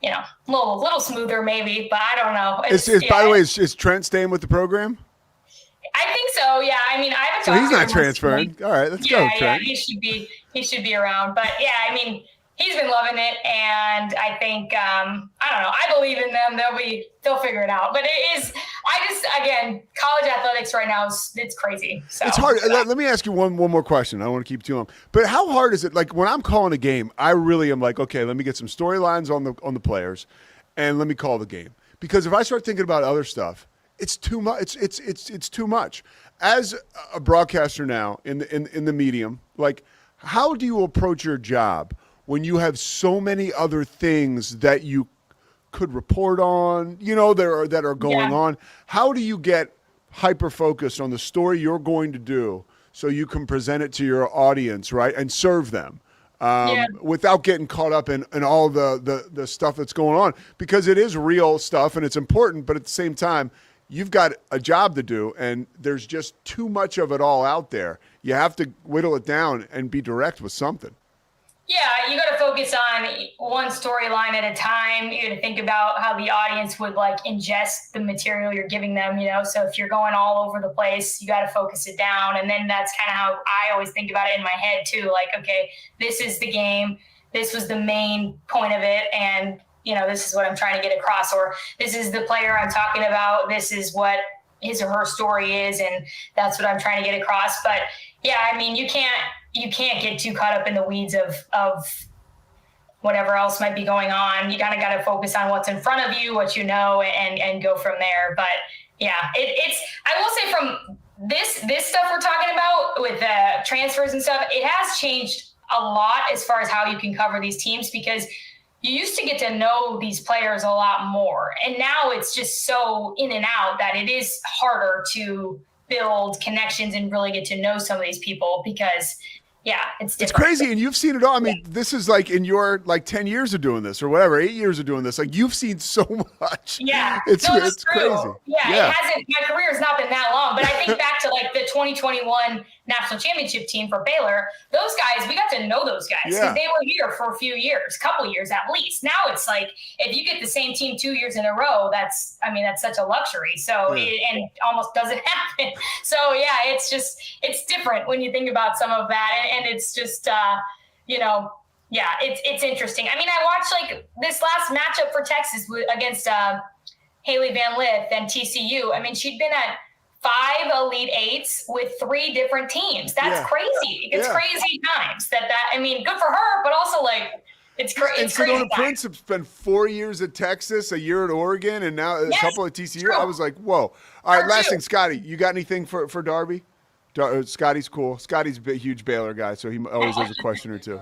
a little smoother maybe. But I don't know. By the way, is Trent staying with the program? I think so, yeah. I mean, I haven't So he's not transferring. All right, let's go, Trent. Yeah, he should be around. But, he's been loving it, and I think I don't know. I believe in them. They'll figure it out. But it is. Again, college athletics right now it's crazy. So it's hard. Let me ask you one more question. I don't want to keep too long. But how hard is it? Like when I'm calling a game, I really am like, okay, let me get some storylines on the players, and let me call the game. Because if I start thinking about other stuff, it's too much. It's too much. As a broadcaster now in the medium, like how do you approach your job when you have so many other things that you could report on, that are going on. How do you get hyper focused on the story you're going to do so you can present it to your audience, right, and serve them without getting caught up in all the stuff that's going on? Because it is real stuff and it's important, but at the same time, you've got a job to do, and there's just too much of it all out there. You have to whittle it down and be direct with something. Yeah, you got to focus on one storyline at a time. You got to think about how the audience would like ingest the material you're giving them, So if you're going all over the place, you got to focus it down. And then that's kind of how I always think about it in my head too. Like, okay, this is the game. This was the main point of it. And, this is what I'm trying to get across, or this is the player I'm talking about. This is what his or her story is. And that's what I'm trying to get across. But yeah, I mean, you can't get too caught up in the weeds of whatever else might be going on. You got to focus on what's in front of you, what you know, and go from there. But yeah, I will say from this stuff we're talking about with the transfers and stuff, it has changed a lot as far as how you can cover these teams, because you used to get to know these players a lot more. And now it's just so in and out that it is harder to build connections and really get to know some of these people, because it's different. It's crazy. And you've seen it all. I mean, this is like in your 10 years of doing this or whatever, 8 years of doing this, like you've seen so much. Yeah. It's true. crazy. Yeah. It hasn't, my career has not been that long, but I think back to like the 2021 national championship team for Baylor, those guys, we got to know those guys because they were here for a few years, couple years at least. Now it's like, if you get the same team 2 years in a row, that's such a luxury. So it almost doesn't happen. So it's different when you think about some of that. And it's just, it's interesting. I mean, I watched like this last matchup for Texas against Haley Van Lith and TCU. I mean, she'd been at 5 Elite Eights with 3 different teams. That's crazy. It's crazy times I mean, good for her, but also like it's crazy. And Sedona Prince has spent 4 years at Texas, a year at Oregon, and now a couple at TCU. True. I was like, whoa. All right, last thing, Scotty, you got anything for Darby? Scotty's cool. Scotty's a huge Baylor guy, so he always has a question or two.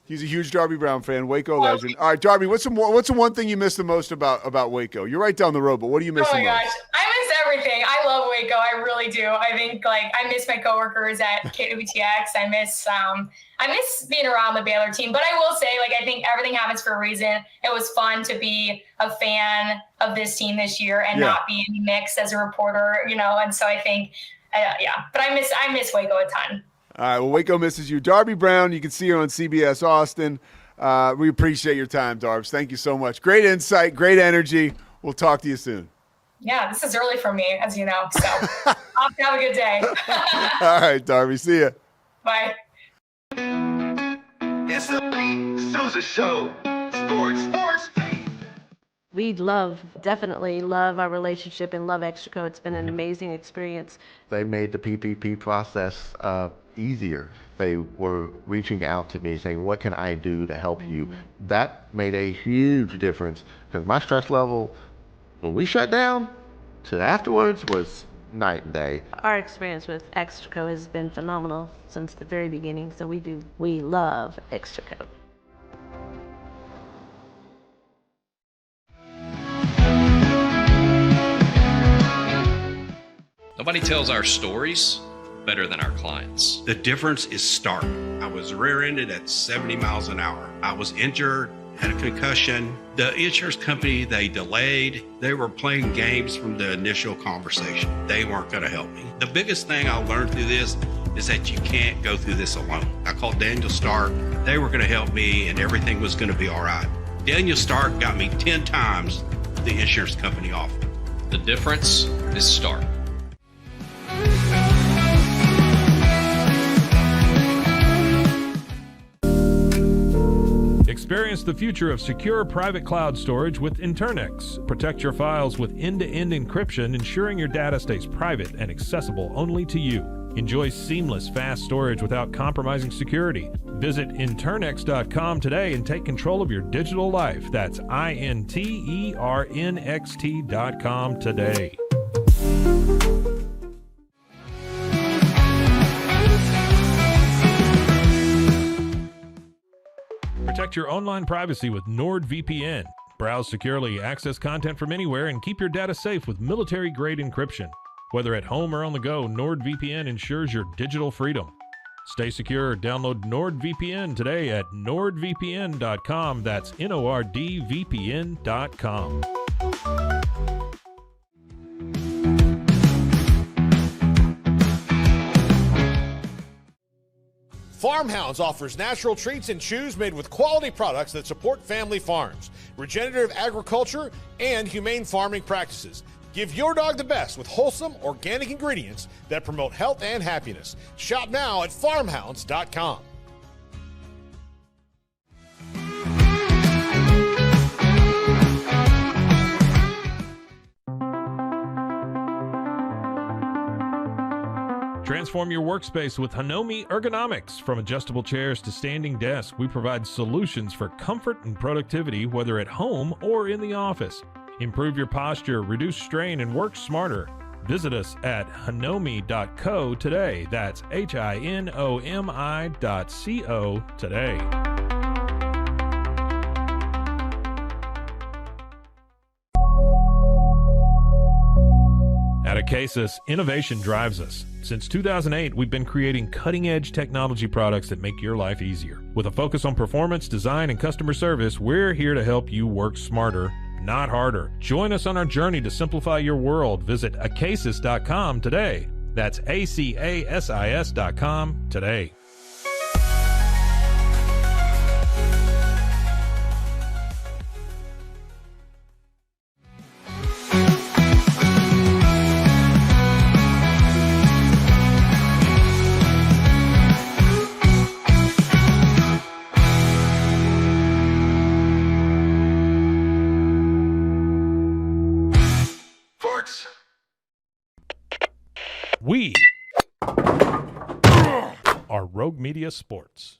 He's a huge Darby Brown fan, Waco legend. All right, Darby, what's the one thing you miss the most about Waco? You're right down the road, but what do you miss the most? Oh my gosh, I miss everything. I love Waco. I really do. I think I miss my coworkers at KWTX. I miss being around the Baylor team. But I will say, I think everything happens for a reason. It was fun to be a fan of this team this year and not be in the mix as a reporter, And so I think, But I miss Waco a ton. All right, well, Waco misses you. Darby Brown, you can see her on CBS Austin. We appreciate your time, Darbs. Thank you so much. Great insight, great energy. We'll talk to you soon. Yeah, this is early for me, as you know. So have a good day. All right, Darby. See ya. Bye. It's the Sousa Show. Sports. We definitely love our relationship and love Extraco. It's been an amazing experience. They made the PPP process easier. They were reaching out to me saying, what can I do to help you? That made a huge difference because my stress level, when we shut down to afterwards, was night and day. Our experience with Extraco has been phenomenal since the very beginning. So we love Extraco. Nobody tells our stories better than our clients. The difference is stark. I was rear-ended at 70 miles an hour. I was injured, had a concussion. The insurance company, they delayed. They were playing games from the initial conversation. They weren't going to help me. The biggest thing I learned through this is that you can't go through this alone. I called Daniel Stark. They were going to help me and everything was going to be all right. Daniel Stark got me 10 times the insurance company offered. The difference is stark. Experience the future of secure private cloud storage with Internex. Protect your files with end-to-end encryption, ensuring your data stays private and accessible only to you. Enjoy seamless, fast storage without compromising security. Visit internext.com today and take control of your digital life. That's INTERNXT.com today. Protect your online privacy with NordVPN. Browse securely, access content from anywhere, and keep your data safe with military-grade encryption. Whether at home or on the go, NordVPN ensures your digital freedom. Stay secure. Download NordVPN today at nordvpn.com. That's NORDVPN.com. Farmhounds offers natural treats and chews made with quality products that support family farms, regenerative agriculture, and humane farming practices. Give your dog the best with wholesome, organic ingredients that promote health and happiness. Shop now at farmhounds.com. Transform your workspace with Hanomi Ergonomics. From adjustable chairs to standing desks, we provide solutions for comfort and productivity, whether at home or in the office. Improve your posture, reduce strain, and work smarter. Visit us at hanomi.co today. That's HINOMI.co today. At Acasis, innovation drives us. Since 2008, we've been creating cutting-edge technology products that make your life easier. With a focus on performance, design, and customer service, we're here to help you work smarter, not harder. Join us on our journey to simplify your world. Visit acasis.com today. That's ACASIS.com today. We are Rogue Media Sports.